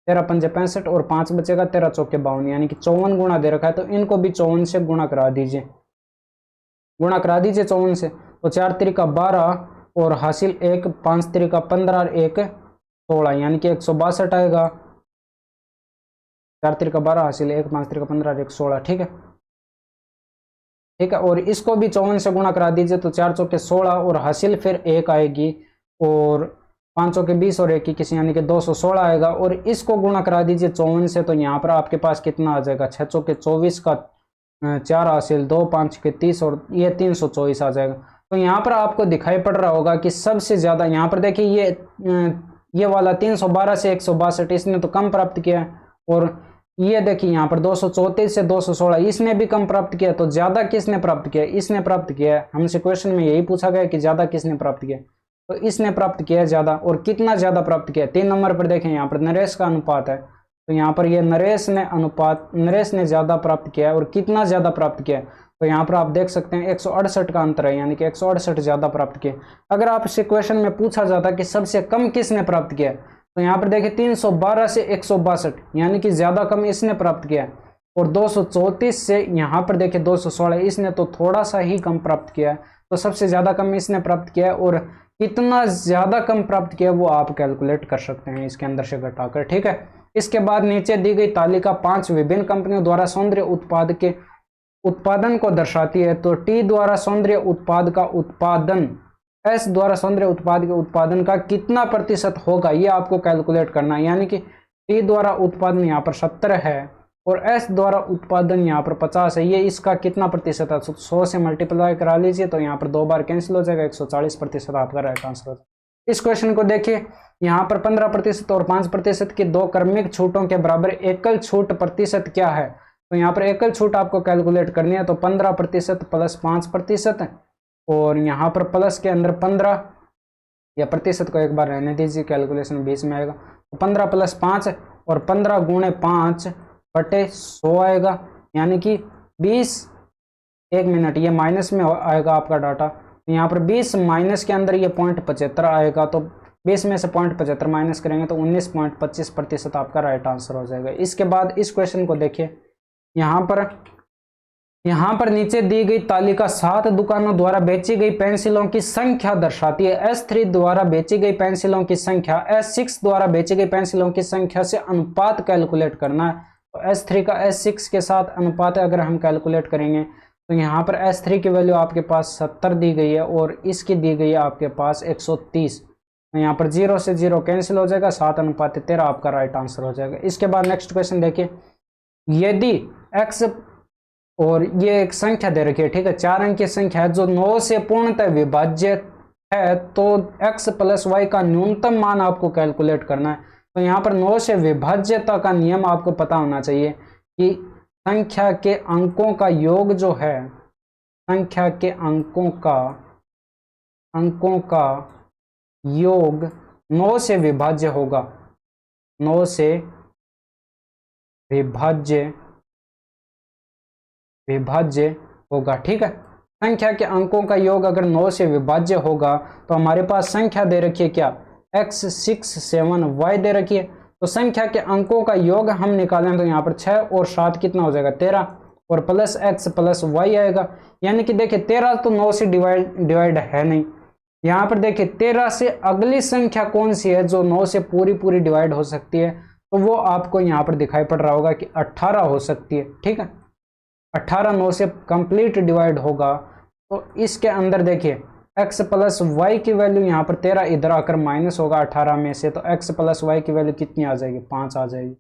13 पंजे 65 और 5 बचेगा 13 चौके 52, यानी कि 54 गुणा दे रखा है। तो इनको भी 54 से गुणा करा दीजिए, गुणा करा दीजिए 54 से। तो 4 त्रिका 12 और हासिल 1, 5 त्रिका 15 और 1 16, यानी कि 162 आएगा। 4 त्रिका 12 हासिल 1, 5 त्रिका 15 और 1 16, ठीक है, ठीक है। और इसको भी 54 से गुणा करा दीजिए, तो 4 चौके 16 और हासिल फिर 1 आएगी और 5 चौके 20 और 1 21, यानी कि 216 आएगा। और इसको गुणा करा दीजिए 54 से, तो यहाँ पर आपके पास कितना आ जाएगा, 6 चौके 24 का 4 हासिल 2, 5 के 30 और ये 324 आ जाएगा। तो यहाँ पर आपको दिखाई पड़ रहा होगा कि सबसे ज्यादा यहाँ पर देखिए ये वाला 312 से 162 इसने तो कम प्राप्त किया है, और ये देखिए यहाँ पर 234 से 216 इसने भी कम प्राप्त किया। तो ज्यादा किसने प्राप्त किया, इसने प्राप्त किया है। हमसे क्वेश्चन में यही पूछा गया कि ज्यादा किसने प्राप्त किया, तो इसने प्राप्त किया है ज्यादा। और कितना ज्यादा प्राप्त किया, 3 नंबर पर देखें यहाँ पर नरेश का अनुपात है, तो यहाँ पर ये नरेश ने ज्यादा प्राप्त किया है। और कितना ज्यादा प्राप्त किया है, तो यहाँ पर आप देख सकते हैं 168 का अंतर है, यानी कि 168 ज्यादा प्राप्त किया। अगर आपसे क्वेश्चन में पूछा जाता कि सबसे कम किसने प्राप्त किया, तो यहाँ पर देखिए 312 से 162, यानी कि ज्यादा कम इसने प्राप्त किया। और 234 से यहाँ पर देखिए 216 इसने तो थोड़ा सा ही कम प्राप्त किया है। तो सबसे ज्यादा कम इसने प्राप्त किया है, और कितना ज्यादा कम प्राप्त किया वो आप कैलकुलेट कर सकते हैं इसके अंदर से घटाकर, ठीक है। इसके बाद नीचे दी गई तालिका 5 विभिन्न कंपनियों द्वारा सौंदर्य उत्पाद के उत्पादन को दर्शाती है। तो टी द्वारा सौंदर्य उत्पाद का उत्पादन, एस द्वारा सौंदर्य उत्पाद के उत्पादन का कितना प्रतिशत होगा, ये आपको कैलकुलेट करना है। यानी कि टी द्वारा उत्पादन यहाँ पर 70 है और एस द्वारा उत्पादन यहाँ पर 50 है, ये इसका कितना प्रतिशत है, 100 से मल्टीप्लाई करा लीजिए, तो यहाँ पर 2 बार कैंसिल हो जाएगा, 140% आपका राइट आंसर हो जाएगा। इस क्वेश्चन को देखिए, यहाँ पर 15% और 5% की 2 क्रमिक छूटों के बराबर एकल छूट प्रतिशत क्या है। तो यहाँ पर एकल छूट आपको कैलकुलेट करनी है, तो 15% प्लस 5%, और यहाँ पर प्लस के अंदर 15, या प्रतिशत को एक बार रहने दीजिए, कैलकुलेशन 20 में आएगा। तो 15 प्लस 5 और 15 गुणे 5 बटे 100 आएगा, यानी कि 20। 1 मिनट, ये माइनस में आएगा आपका डाटा। यहाँ पर 20 माइनस के अंदर ये 0.75 आएगा, तो 20 में से 0.75 माइनस करेंगे तो 19.25% आपका राइट आंसर हो जाएगा। इसके बाद इस क्वेश्चन को देखिए, यहाँ पर नीचे दी गई तालिका 7 दुकानों द्वारा बेची गई पेंसिलों की संख्या दर्शाती है। S3 द्वारा बेची गई पेंसिलों की संख्या S6 द्वारा बेची गई पेंसिलों की संख्या से अनुपात कैलकुलेट करना है। तो S3 का S6 के साथ अनुपात अगर हम कैलकुलेट करेंगे, तो यहाँ पर S3 की वैल्यू आपके पास 70 दी गई है और इसकी दी गई है आपके पास 130। तो यहाँ पर 0 से 0 कैंसिल हो जाएगा, 7:13 आपका राइट आंसर हो जाएगा। इसके बाद नेक्स्ट क्वेश्चन देखिए, यदि x और ये एक संख्या दे रखी है, ठीक है, 4 अंक की संख्या है जो 9 से पूर्णतः विभाज्य है, तो x प्लस वाई का न्यूनतम मान आपको कैलकुलेट करना है। तो यहाँ पर 9 से विभाज्यता का नियम आपको पता होना चाहिए कि संख्या के अंकों का योग जो है, संख्या के अंकों का योग 9 से विभाज्य होगा, 9 से विभाज्य होगा, ठीक है। संख्या के अंकों का योग अगर 9 से विभाज्य होगा, तो हमारे पास संख्या दे रखी है क्या, x 6 7 y दे रखी है। तो संख्या के अंकों का योग हम निकालें, तो यहाँ पर 6 और 7 कितना हो जाएगा, 13, और प्लस x प्लस y आएगा। यानी कि देखिए 13 तो 9 से डिवाइड है नहीं। यहाँ पर देखिए 13 से अगली संख्या कौन सी है जो 9 से पूरी डिवाइड हो सकती है, तो वो आपको यहाँ पर दिखाई पड़ रहा होगा कि 18 हो सकती है, ठीक है। 18 9 से कंप्लीट डिवाइड होगा। तो इसके अंदर देखिए x प्लस वाई की वैल्यू यहाँ पर 13 इधर आकर माइनस होगा 18 में से, तो x प्लस वाई की वैल्यू कितनी आ जाएगी, 5 आ जाएगी।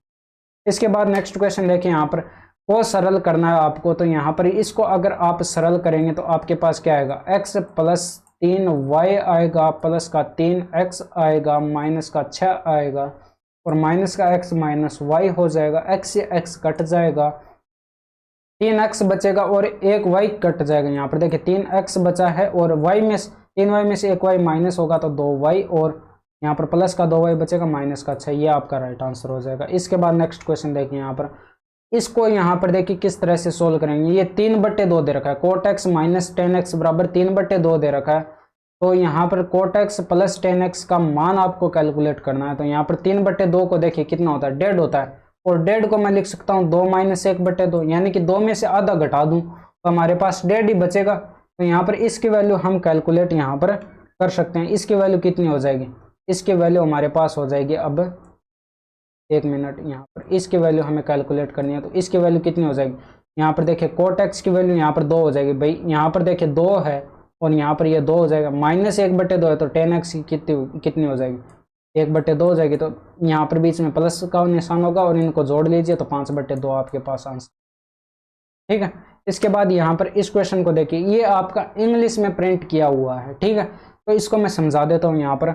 इसके बाद नेक्स्ट क्वेश्चन देखिए, यहाँ पर को सरल करना है आपको। तो यहाँ पर इसको अगर आप सरल करेंगे तो आपके पास क्या आएगा, x प्लस 3y आएगा, प्लस का 3x आएगा, माइनस का 6 आएगा, और माइनस का x माइनस y हो जाएगा। x से x कट जाएगा, 3x बचेगा और 1y कट जाएगा। यहाँ पर देखिए 3x बचा है और y में 3y में से 1y माइनस होगा तो 2y, और यहाँ पर प्लस का 2y बचेगा, माइनस का 6, ये आपका राइट आंसर हो जाएगा। इसके बाद नेक्स्ट क्वेश्चन देखिए, यहाँ पर इसको यहाँ पर देखिए किस तरह से सोल्व करेंगे। ये 3/2 दे रखा है, cot x माइनस 10x बराबर 3/2 दे रखा है। तो यहाँ पर cot x plus ten x का मान आपको कैलकुलेट करना है। तो यहाँ पर 3/2 को देखिए कितना होता है, 1.5 होता है, और 1.5 को मैं लिख सकता हूँ 2 - 1/2, यानी कि 2 में से आधा घटा दूं तो हमारे पास 1.5 ही बचेगा। तो यहाँ पर इसकी वैल्यू हम कैलकुलेट यहाँ पर कर सकते हैं। इसकी वैल्यू कितनी हो जाएगी, इसकी वैल्यू हमारे पास हो जाएगी, अब 1 मिनट, यहाँ पर इसकी वैल्यू हमें कैलकुलेट करनी है। तो इसकी वैल्यू कितनी हो जाएगी, यहाँ पर देखिए cot x की वैल्यू यहाँ पर 2 हो जाएगी भाई, यहाँ पर देखिए 2 है और यहाँ पर ये 2 हो जाएगा, -1/2 है तो 10x की कितनी हो जाएगी, 1/2 हो जाएगी। तो यहाँ पर बीच में प्लस का निशान होगा और इनको जोड़ लीजिए तो 5/2 आपके पास आंसर। ठीक है, इसके बाद यहाँ पर इस क्वेश्चन को देखिए, ये आपका इंग्लिश में प्रिंट किया हुआ है। ठीक है, तो इसको मैं समझा देता हूँ। यहाँ पर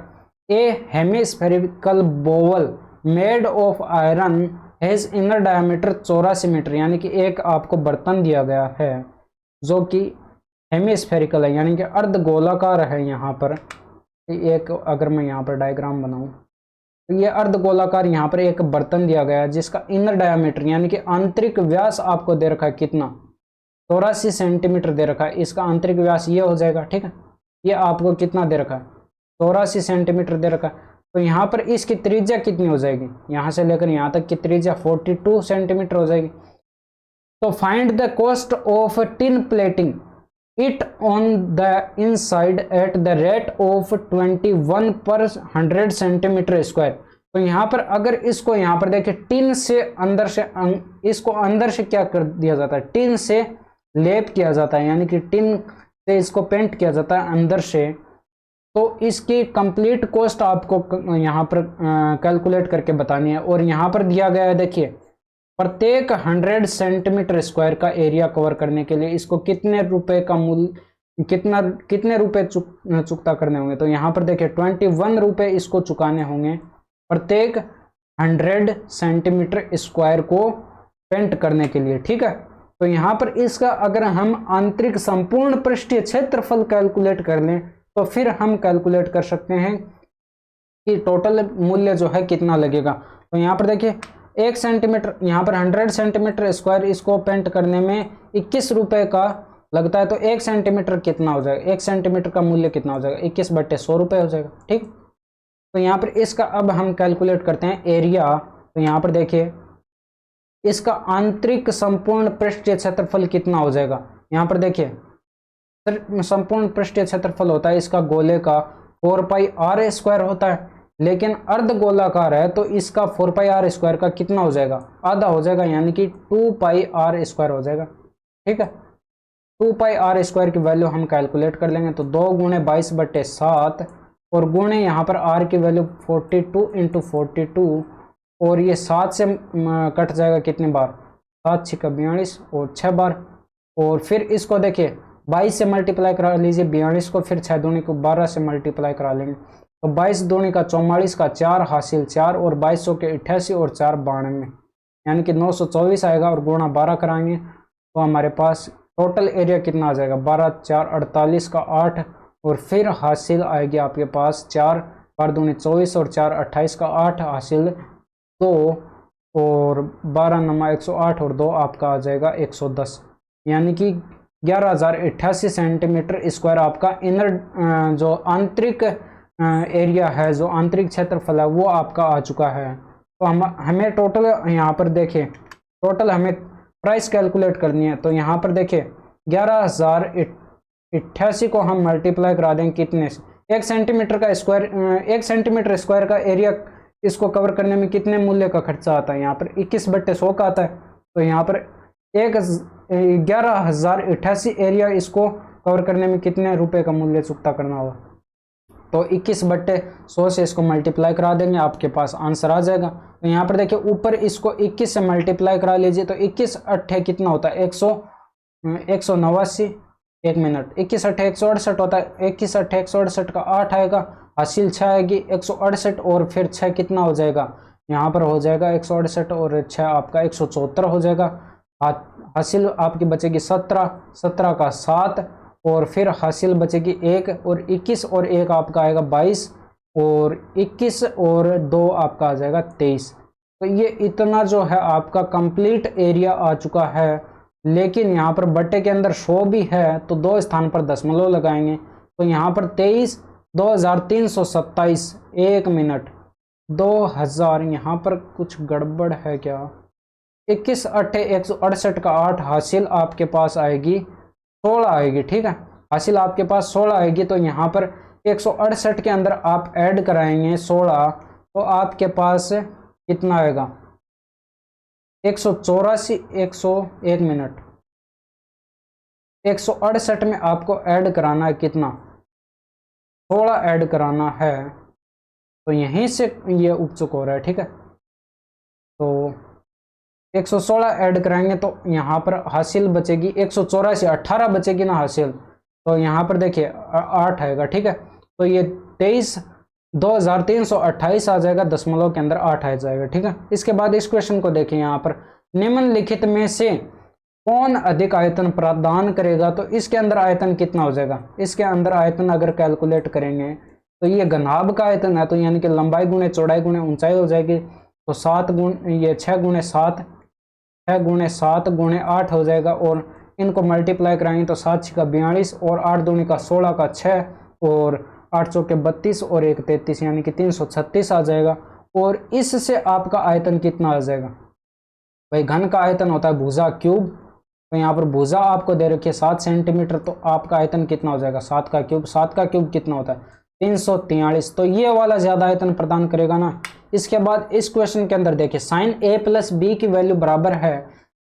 a hemispherical bowl made of iron has inner diameter 84 metre, यानी कि एक आपको बर्तन दिया गया है जो कि हेमिस्फेरिकल है, यानी कि अर्ध गोलाकार है। यहाँ पर एक, अगर मैं यहाँ पर डायग्राम बनाऊं तो ये अर्ध गोलाकार यहाँ पर एक बर्तन दिया गया है जिसका इनर डायमीटर यानी कि आंतरिक व्यास आपको दे रखा है कितना, 84 सेंटीमीटर दे रखा है। इसका आंतरिक व्यास ये हो जाएगा। ठीक है, ये आपको कितना दे रखा है, 84 सेंटीमीटर दे रखा है। तो यहाँ पर इसकी त्रिज्या कितनी हो जाएगी, यहाँ से लेकर यहाँ तक की त्रिज्या 42 सेंटीमीटर हो जाएगी। तो find the cost of tin plating it on the inside at the rate of 21 पर 100 सेंटीमीटर स्क्वायर। तो यहाँ पर अगर इसको यहाँ पर देखिए टिन से अंदर से इसको अंदर से क्या कर दिया जाता है, टिन से लेप किया जाता है, यानी कि टिन से इसको पेंट किया जाता है अंदर से। तो इसकी कंप्लीट कॉस्ट आपको यहाँ पर कैलकुलेट करके बतानी है। और यहाँ पर दिया गया है, देखिए प्रत्येक 100 सेंटीमीटर स्क्वायर का एरिया कवर करने के लिए इसको कितने रुपए का मूल्य, कितने रुपए चुकता करने होंगे। तो यहाँ पर देखिए 21 रुपए इसको चुकाने होंगे प्रत्येक 100 सेंटीमीटर स्क्वायर को पेंट करने के लिए। ठीक है, तो यहाँ पर इसका अगर हम आंतरिक संपूर्ण पृष्ठीय क्षेत्रफल कैलकुलेट कर लें तो फिर हम कैलकुलेट कर सकते हैं कि टोटल मूल्य जो है कितना लगेगा। तो यहाँ पर देखिए 1 सेंटीमीटर, यहाँ पर 100 सेंटीमीटर स्क्वायर इसको पेंट करने में 21 रुपए का लगता है। तो 1 सेंटीमीटर कितना हो जाएगा, 1 सेंटीमीटर का मूल्य कितना हो जाएगा, 21/100 रुपये हो जाएगा। ठीक, तो यहाँ पर इसका अब हम कैलकुलेट करते हैं एरिया। तो यहाँ पर देखिए इसका आंतरिक संपूर्ण पृष्ठीय क्षेत्रफल कितना हो जाएगा। यहाँ पर देखिए संपूर्ण पृष्ठीय क्षेत्रफल होता है इसका गोले का 4πr² होता है, लेकिन अर्ध गोलाकार है तो इसका 4πr² का कितना हो जाएगा, आधा हो जाएगा, यानी कि 2πr² हो जाएगा। ठीक है, 2πr² की वैल्यू हम कैलकुलेट कर लेंगे। तो 2 × 22/7 और गुणे यहाँ पर r की वैल्यू 42 × 42 और ये 7 से कट जाएगा कितने बार, 7 × 6 = 42 और 6 बार। और फिर इसको देखिए 22 से मल्टीप्लाई करा लीजिए 42 को, फिर 6 दूनी को 12 से मल्टीप्लाई करा लेंगे तो 22 दूनी का 44 का 4 हासिल 4 और 2200 के 88 और 4 92, यानी कि 924 आएगा। और गुणा 12 कराएंगे तो हमारे पास टोटल एरिया कितना आ जाएगा, 12 × 4 = 48 का 8 और फिर हासिल आएगी आपके पास 4 बार दूनी 24 और 4 28 का 8 हासिल 2 और 12 × 108 और 2 आपका आ जाएगा 110, यानी कि 11,088 सेंटीमीटर स्क्वायर आपका इनर जो आंतरिक एरिया है, जो आंतरिक क्षेत्रफल है वो आपका आ चुका है। तो हमें टोटल यहाँ पर देखिए टोटल हमें प्राइस कैलकुलेट करनी है। तो यहाँ पर देखिए 11,088 को हम मल्टीप्लाई करा देंगे कितने से, 1 सेंटीमीटर का स्क्वायर, 1 सेंटीमीटर स्क्वायर का एरिया इसको कवर करने में कितने मूल्य का खर्चा आता है, यहाँ पर 21/100 का आता है। तो यहाँ पर 11,088 एरिया इसको कवर करने में कितने रुपए का मूल्य चुकता करना होगा। तो 21/100 से इसको मल्टीप्लाई करा देंगे, आपके पास आंसर आ जाएगा। तो यहाँ पर देखिए ऊपर इसको 21 से मल्टीप्लाई करा लीजिए तो 21 8 कितना होता है, 189, 1 मिनट, 21 8 168 होता है, 21 8 168 का 8 आएगा, हासिल 6 आएगी 168 और फिर 6 कितना हो जाएगा, यहाँ पर हो जाएगा 168 और 6 आपका 174 हो जाएगा। हासिल आपकी बचेगी 17 का 7 और फिर हासिल बचेगी 1 और 21 और 1 आपका आएगा 22 और 21 और 2 आपका आ जाएगा 23। तो ये इतना जो है आपका कंप्लीट एरिया आ चुका है। लेकिन यहाँ पर बट्टे के अंदर 100 भी है तो 2 स्थान पर दशमलव लगाएंगे तो यहाँ पर 23 2327 1 मिनट 2000, यहाँ पर कुछ गड़बड़ है क्या? 21 अट्ठे 168 का 8 हासिल आपके पास आएगी 16 आएगी, ठीक है, हासिल आपके पास 16 आएगी। तो यहाँ पर 168 के अंदर आप ऐड कराएंगे 16, तो आपके पास कितना आएगा? 184 101 मिनट 168 में आपको ऐड कराना है कितना? 16 ऐड कराना है। तो यहीं से ये उपचुक हो रहा है, ठीक है। तो 116 ऐड कराएंगे तो यहाँ पर हासिल बचेगी 184, 18 बचेगी ना हासिल, तो यहाँ पर देखिए 8 आएगा, ठीक है। तो ये 23,2328 आ जाएगा, दशमलव के अंदर 8 आ जाएगा, ठीक है। इसके बाद इस क्वेश्चन को देखिए, यहाँ पर निम्नलिखित में से कौन अधिक आयतन प्रदान करेगा? तो इसके अंदर आयतन कितना हो जाएगा? इसके अंदर आयतन अगर कैलकुलेट करेंगे तो ये घनाभ का आयतन है, तो यानी कि लंबाई गुणे चौड़ाई गुणे ऊंचाई हो जाएगी। तो 7 गुण ये 6 गुणे 7 6 गुणे 7 गुणे 8 हो जाएगा, और इनको मल्टीप्लाई कराएंगे तो 7 6 का 42 और 8 दूनी का 16 का 6 और 8 चौके 32 और 1 33, यानी कि 336 आ जाएगा। और इससे आपका आयतन कितना आ जाएगा? भाई घन का आयतन होता है भुजा क्यूब, तो यहाँ पर भुजा आपको दे रखी है 7 सेंटीमीटर, तो आपका आयतन कितना हो जाएगा? 7 का क्यूब। 7 का क्यूब कितना होता है? 343। तो ये वाला ज्यादा आयतन प्रदान करेगा ना। इसके बाद इस क्वेश्चन के अंदर देखिए, साइन ए प्लस बी की वैल्यू बराबर है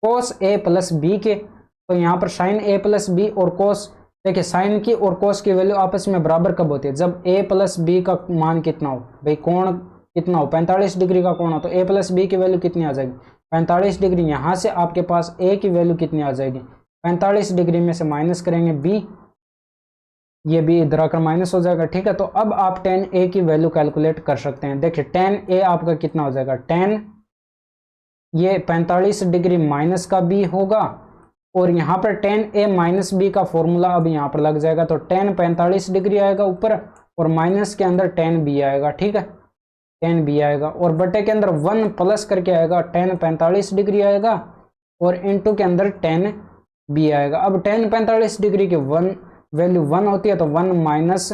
कोस ए प्लस बी के। तो यहाँ पर साइन ए प्लस बी और कोस, देखिए साइन की और कोस की वैल्यू आपस में बराबर कब होती है? जब ए प्लस बी का मान कितना हो, भाई कोण कितना हो, 45 डिग्री का कोण हो, तो ए प्लस बी की वैल्यू कितनी आ जाएगी? 45 डिग्री। यहाँ से आपके पास ए की वैल्यू कितनी आ जाएगी? 45 डिग्री में से माइनस करेंगे बी, ये भी इधर आकर माइनस हो जाएगा, ठीक है। तो अब आप tan a की वैल्यू कैलकुलेट कर सकते हैं। देखिए tan a आपका कितना हो जाएगा? tan ये 45 डिग्री माइनस का b होगा, और यहाँ पर tan a माइनस b का फॉर्मूला अब यहाँ पर लग जाएगा। तो tan 45 डिग्री आएगा ऊपर, और माइनस के अंदर tan b आएगा, ठीक है, tan b आएगा, और बटे के अंदर 1 प्लस करके आएगा, tan 45 डिग्री आएगा, और इंटू के अंदर tan b आएगा। अब tan 45 डिग्री के 1 वैल्यू 1 होती है, तो 1 माइनस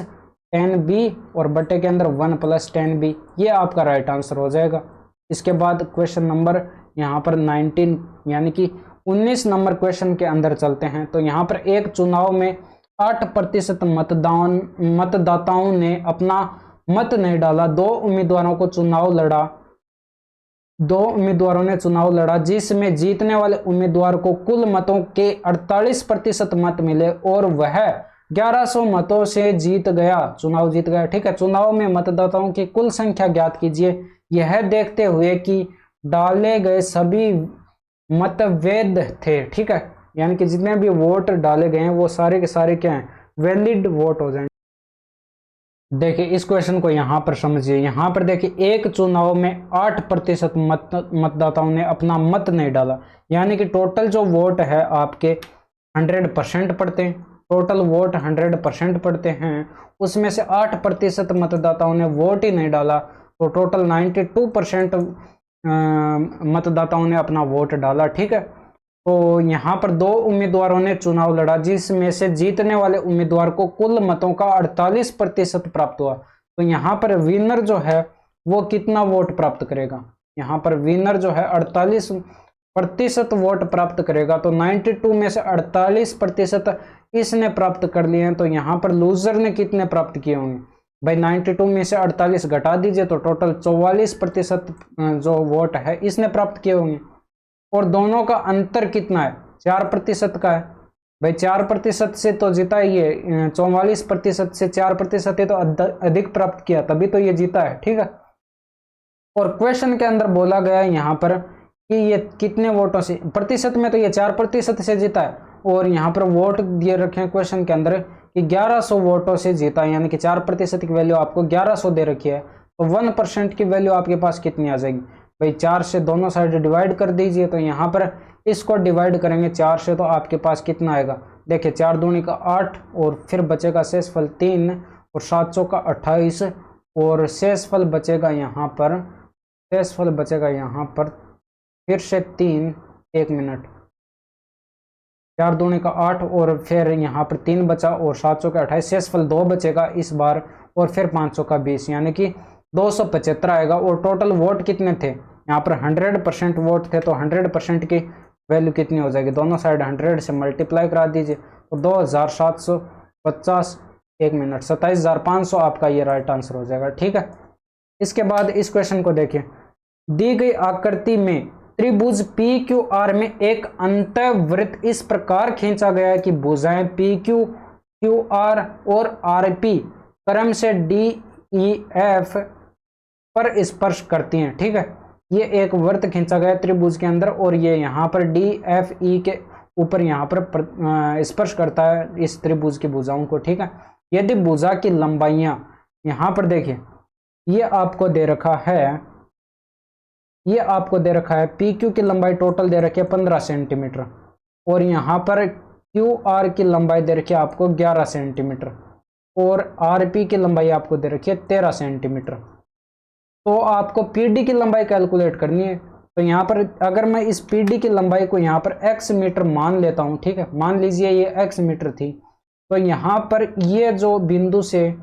tan b और बटे के अंदर 1 प्लस tan b, ये आपका राइट आंसर हो जाएगा। इसके बाद क्वेश्चन नंबर यहाँ पर 19 यानी कि 19 नंबर क्वेश्चन के अंदर चलते हैं। तो यहाँ पर एक चुनाव में 8% मतदाताओं ने अपना मत नहीं डाला। दो उम्मीदवारों ने चुनाव लड़ा जिसमें जीतने वाले उम्मीदवार को कुल मतों के 48% मत मिले और वह 1100 मतों से जीत गया, चुनाव जीत गया, ठीक है। चुनाव में मतदाताओं की कुल संख्या ज्ञात कीजिए, यह देखते हुए कि डाले गए सभी मत वैध थे, ठीक है, यानी कि जितने भी वोट डाले गए हैं वो सारे के सारे क्या हैं? वैलिड वोट हो जाएंगे। देखिए इस क्वेश्चन को यहाँ पर समझिए। यहाँ पर देखिए एक चुनाव में 8% मतदाताओं ने अपना मत नहीं डाला, यानी कि टोटल जो वोट है आपके 100% पड़ते हैं, टोटल वोट 100% पड़ते हैं, उसमें से 8% मतदाताओं ने वोट ही नहीं डाला, तो टोटल 92% मतदाताओं ने अपना वोट डाला, ठीक है। तो यहाँ पर दो उम्मीदवारों ने चुनाव लड़ा जिसमें से जीतने वाले उम्मीदवार को कुल मतों का 48% प्राप्त हुआ। तो यहाँ पर विनर जो है वो कितना वोट प्राप्त करेगा? यहाँ पर विनर जो है 48% वोट प्राप्त करेगा। तो 92 में से 48% इसने प्राप्त कर लिए हैं। तो यहाँ पर लूजर ने कितने प्राप्त किए होंगे? भाई 92 में से 48 घटा दीजिए तो टोटल 44% जो वोट है इसने प्राप्त किए होंगे। और दोनों का अंतर कितना है? 4% का है। भाई 4% से तो जीता ही है, 44% से 4% है तो अधिक प्राप्त किया, तभी तो ये जीता है, ठीक है। और क्वेश्चन के अंदर बोला गया है यहाँ पर कि ये कितने वोटों से, प्रतिशत में तो ये 4% से जीता है, और यहाँ पर वोट दिए रखे हैं क्वेश्चन के अंदर कि 1100 वोटों से जीता है, यानी कि 4% की वैल्यू आपको 1100 दे रखी है। तो 1% की वैल्यू आपके पास कितनी आ जाएगी? भाई 4 से दोनों साइड डिवाइड कर दीजिए। तो यहाँ पर इसको डिवाइड करेंगे 4 से, तो आपके पास कितना आएगा? देखिए 4 दूनी का 8 और फिर बचेगा शेषफल 3 और 7 चौका 28 और शेषफल बचेगा यहाँ पर, शेषफल बचेगा यहाँ पर फिर से 3, 1 मिनट 4 दूनी का 8 और फिर यहाँ पर 3 बचा और 7 चौके 28, शेषफल 2 बचेगा इस बार और फिर 5 चौका 20 यानी कि 275 आएगा। और टोटल वोट कितने थे, यहाँ पर 100% वोट थे तो 100% की वैल्यू कितनी हो जाएगी, दोनों साइड 100 से मल्टीप्लाई करा दीजिए तो 2750, 1 मिनट 27,500 आपका ये राइट आंसर हो जाएगा। ठीक है, इसके बाद इस क्वेश्चन को देखिए, दी गई आकृति में त्रिभुज पी क्यू आर में एक अंतःवृत्त इस प्रकार खींचा गया है कि भुजाएं पी क्यू, क्यू आर और आर पी क्रम से डी ई एफ पर स्पर्श करती हैं। ठीक है, ये एक वृत्त खींचा गया त्रिभुज के अंदर और ये यहाँ पर डी एफ ई के ऊपर यहाँ पर स्पर्श करता है इस त्रिभुज की भुजाओं को। ठीक है, यदि भुजा की लंबाइयां यहाँ पर देखिए, ये आपको दे रखा है, पी क्यू की लंबाई टोटल दे रखी है 15 सेंटीमीटर और यहाँ पर क्यू आर की लंबाई दे रखी है आपको 11 सेंटीमीटर और आर पी की लंबाई आपको दे रखी है 13 सेंटीमीटर। तो आपको पी डी की लंबाई कैलकुलेट करनी है। तो यहाँ पर अगर मैं इस पी डी की लंबाई को यहाँ पर एक्स मीटर मान लेता हूँ, ठीक है, मान लीजिए ये एक्स मीटर थी, तो यहाँ पर ये जो बिंदु से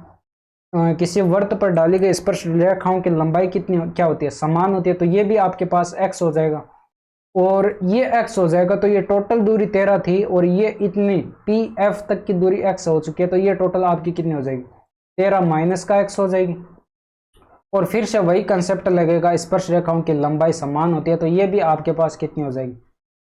किसी वृत्त पर डाली गई स्पर्श रेखाओं की लंबाई कितनी क्या होती है, समान होती है। तो ये भी आपके पास x हो जाएगा और ये x हो जाएगा। तो ये टोटल दूरी 13 थी और ये इतनी पी एफ तक की दूरी x हो चुकी है। तो ये टोटल आपकी कितनी हो जाएगी, 13 माइनस का x हो जाएगी। और फिर से वही कंसेप्ट लगेगा, स्पर्श रेखाओं की लंबाई समान होती है तो ये भी आपके पास कितनी हो जाएगी,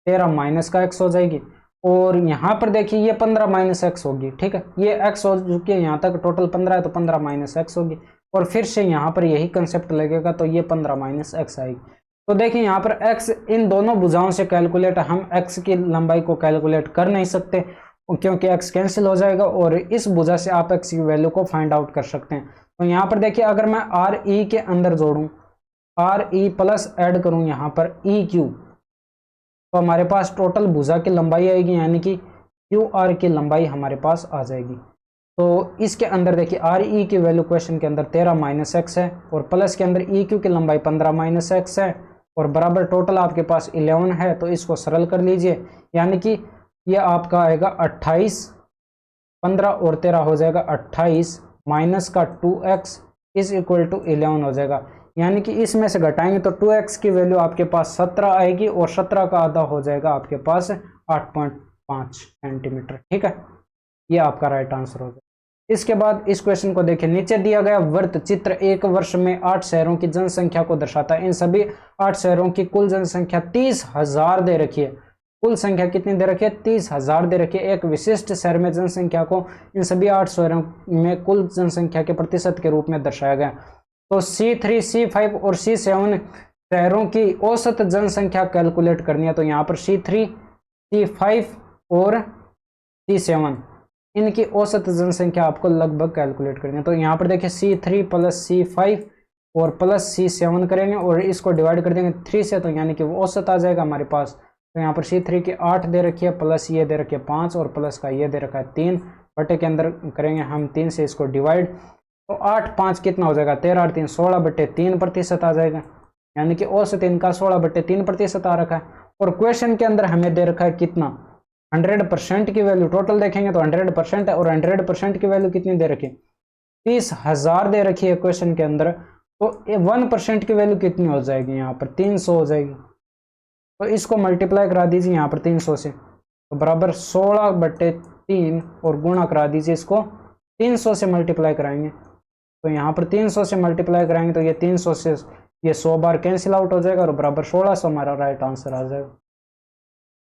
13 माइनस का x हो जाएगी। और यहाँ पर देखिए ये 15 माइनस एक्स होगी। ठीक है, ये x हो चुकी है, यहाँ तक टोटल 15 है तो 15 माइनस एक्स होगी और फिर से यहाँ पर यही कंसेप्ट लगेगा तो ये 15 माइनस एक्स आएगी। तो देखिए यहाँ पर x इन दोनों भुजाओं से कैलकुलेट, हम x की लंबाई को कैलकुलेट कर नहीं सकते क्योंकि x कैंसिल हो जाएगा और इस भुजा से आप x की वैल्यू को फाइंड आउट कर सकते हैं। तो यहाँ पर देखिए अगर मैं आर ई के अंदर जोड़ूं, आर ई प्लस ऐड करूं यहाँ पर ई क्यू, तो हमारे पास टोटल भुजा की लंबाई आएगी यानी कि क्यू आर की लंबाई हमारे पास आ जाएगी। तो इसके अंदर देखिए आर ई की वैल्यू क्वेश्चन के अंदर 13 माइनस एक्स है और प्लस के अंदर ई क्यू की लंबाई 15 माइनस एक्स है और बराबर टोटल आपके पास 11 है। तो इसको सरल कर लीजिए यानी कि ये आपका आएगा 28, 15 और 13 हो जाएगा 28 माइनस का 2x इज इक्वल टू 11 हो जाएगा। यानी कि इसमें से घटाएंगे तो 2x की वैल्यू आपके पास 17 आएगी और 17 का आधा हो जाएगा आपके पास 8.5 सेंटीमीटर। ठीक है, ये आपका राइट आंसर हो जाएगा। इसके बाद इस क्वेश्चन को देखिए, नीचे दिया गया वृत्त चित्र एक वर्ष में 8 शहरों की जनसंख्या को दर्शाता है। इन सभी 8 शहरों की कुल जनसंख्या 30,000 दे रखी है। कुल संख्या कितनी दे रखी है, 30,000 दे रखी है। एक विशिष्ट शहर में जनसंख्या को इन सभी 8 शहरों में कुल जनसंख्या के प्रतिशत के रूप में दर्शाया गया। तो C3, C5 और C7 शहरों की औसत जनसंख्या कैलकुलेट करनी है। तो यहाँ पर C3, C5 और C7 इनकी औसत जनसंख्या आपको लगभग कैलकुलेट करनी है। तो यहाँ पर देखिए C3 प्लस C5 और प्लस C7 करेंगे और इसको डिवाइड कर देंगे 3 से, तो यानी कि वो औसत आ जाएगा हमारे पास। तो यहाँ पर C3 की 8 दे रखी है, प्लस ये दे रखी है 5 और प्लस का ये दे रखा है 3, बटे के अंदर करेंगे हम 3 से इसको डिवाइड, तो 8 5 कितना हो जाएगा, 13 और 3 16/3% आ जाएगा। यानी कि औसत इनका 16/3% आ रखा है। और क्वेश्चन के अंदर हमें दे रखा है कितना, 100% की वैल्यू, टोटल देखेंगे तो 100% है और 100% की वैल्यू कितनी दे रखी है, 30,000 दे रखी है क्वेश्चन के अंदर। तो 1% की वैल्यू कितनी हो जाएगी, यहाँ पर 300 हो जाएगी। तो इसको मल्टीप्लाई करा दीजिए यहाँ पर 300 से, तो बराबर 16/3 और गुणा करा दीजिए इसको 300 से मल्टीप्लाई कराएंगे। तो यहाँ पर 300 से मल्टीप्लाई कराएंगे तो ये 300 से ये 100 बार कैंसिल आउट हो जाएगा और बराबर 1600 हमारा राइट आंसर आ जाएगा।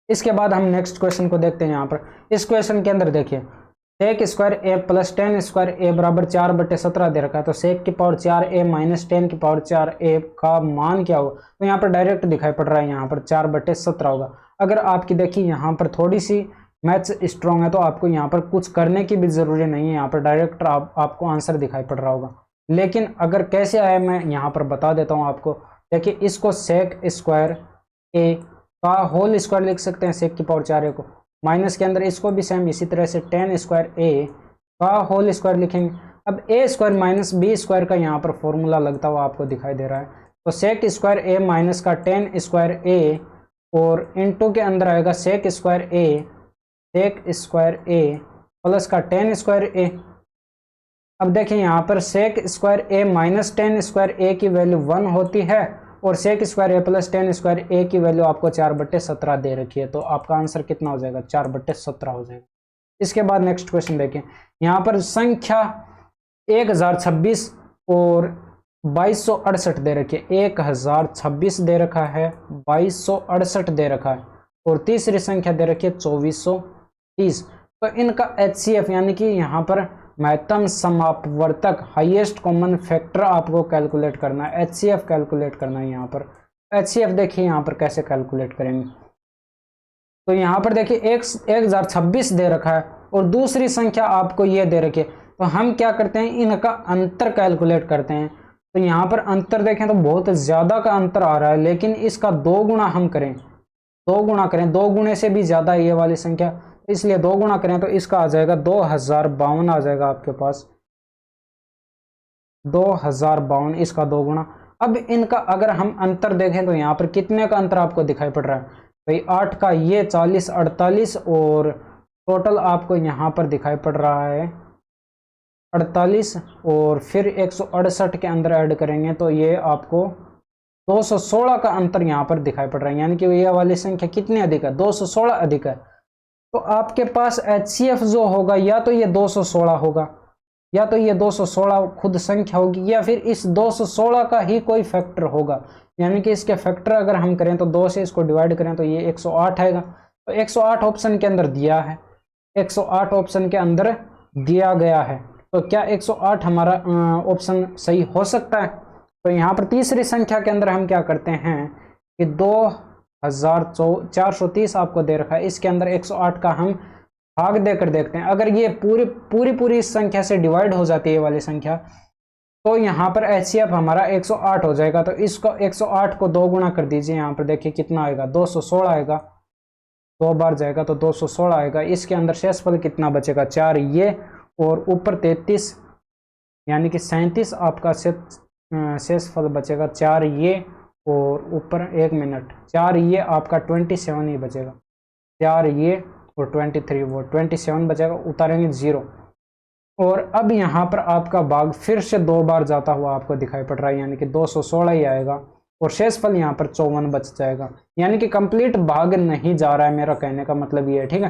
इसके बाद हम नेक्स्ट क्वेश्चन को देखते हैं। यहाँ पर इस क्वेश्चन के अंदर देखिए, सेक स्क्वायर ए प्लस टेन स्क्वायर ए बराबर 4/17 दे रखा है। तो सेक की पावर 4a माइनस 10 की पावर 4a का मान क्या होगा, तो यहाँ पर डायरेक्ट दिखाई पड़ रहा है, यहाँ पर 4/17 होगा। अगर आपकी देखिए यहाँ पर थोड़ी सी मैथ्स स्ट्रॉन्ग है तो आपको यहाँ पर कुछ करने की भी जरूरी नहीं है, यहाँ पर डायरेक्ट आपको आंसर दिखाई पड़ रहा होगा। लेकिन अगर कैसे आया मैं यहाँ पर बता देता हूँ आपको। देखिए इसको सेक स्क्वायर ए का होल स्क्वायर लिख सकते हैं, सेक की पावर 4a को, माइनस के अंदर इसको भी सेम इसी तरह से 10 स्क्वायर ए का होल स्क्वायर लिखेंगे। अब ए स्क्वायर माइनस बी स्क्वायर का यहाँ पर फॉर्मूला लगता हुआ आपको दिखाई दे रहा है। तो सेक स्क्वायर ए माइनस का 10 स्क्वायर ए और इनटू के अंदर आएगा सेक स्क्वायर ए सेक स्क्वायर ए प्लस का टेन स्क्वायर ए। अब देखिए यहाँ पर सेक स्क्वायर ए माइनस टेन स्क्वायर ए की वैल्यू 1 होती है और सेक स्क्वायर ए प्लस टेन स्क्वायर ए की वैल्यू आपको 4/17 दे रखी है। तो आपका आंसर कितना हो जाएगा? 4/17 हो जाएगा। इसके बाद नेक्स्ट क्वेश्चन देखें, यहाँ पर संख्या 1026 और 2268 दे रखी है। 1026 दे रखा है, 2268 दे रखा है और तीसरी संख्या दे रखी है 2430। तो इनका HCF यानी कि यहाँ पर महत्तम समापवर्तक हाईएस्ट कॉमन फैक्टर आपको कैलकुलेट करना है, HCF कैलकुलेट करना है। यहाँ पर HCF देखिए यहाँ पर कैसे कैलकुलेट करेंगे। तो यहाँ पर देखिए 1026 दे रखा है और दूसरी संख्या आपको ये दे रखी है। तो हम क्या करते हैं, इनका अंतर कैलकुलेट करते हैं। तो यहाँ पर अंतर देखें तो बहुत ज़्यादा का अंतर आ रहा है, लेकिन इसका 2 गुना हम करें, 2 गुना करें, 2 गुने से भी ज़्यादा है ये वाली संख्या, इसलिए 2 गुना करें तो इसका आ जाएगा 2052 आ जाएगा आपके पास, 2052 इसका 2 गुना। अब इनका अगर हम अंतर देखें तो यहाँ पर कितने का अंतर आपको दिखाई पड़ रहा है भाई? 8 का ये 40 48 और टोटल आपको यहाँ पर दिखाई पड़ रहा है 48 और फिर 168 के अंदर ऐड करेंगे तो ये आपको 216 का अंतर यहाँ पर दिखाई पड़ रहा है। यानी कि ये वाली संख्या कितनी अधिक है? 216 अधिक है। तो आपके पास HCF जो होगा या तो ये 216 होगा, या तो ये 216 खुद संख्या होगी, या फिर इस 216 का ही कोई फैक्टर होगा। यानी कि इसके फैक्टर अगर हम करें तो 2 से इसको डिवाइड करें तो ये 108 आएगा। तो 108 ऑप्शन के अंदर दिया है, 108 ऑप्शन के अंदर दिया गया है। तो क्या 108 हमारा ऑप्शन सही हो सकता है? तो यहाँ पर तीसरी संख्या के अंदर हम क्या करते हैं कि 2430 आपको दे रखा है, इसके अंदर 108 का हम भाग देकर देखते हैं। अगर ये पूरी इस संख्या से डिवाइड हो जाती है ये वाली संख्या, तो यहाँ पर HCF हमारा 108 हो जाएगा। तो इसको 108 को 2 गुना कर दीजिए, यहाँ पर देखिए कितना आएगा, 216 आएगा, 2 बार जाएगा तो 216 आएगा। इसके अंदर शेषफल कितना बचेगा? 4 ये और ऊपर 33 यानी कि 37 आपका शेषफल बचेगा। 4 ये और ऊपर 1 मिनट 4 ये आपका 27 ही बचेगा। 4 ये और 23 वो 27 बचेगा, उतारेंगे 0। और अब यहाँ पर आपका भाग फिर से 2 बार जाता हुआ आपको दिखाई पड़ रहा है, यानी कि 216 ही आएगा और शेषफल यहाँ पर 54 बच जाएगा। यानी कि कंप्लीट भाग नहीं जा रहा है, मेरा कहने का मतलब ये है, ठीक है।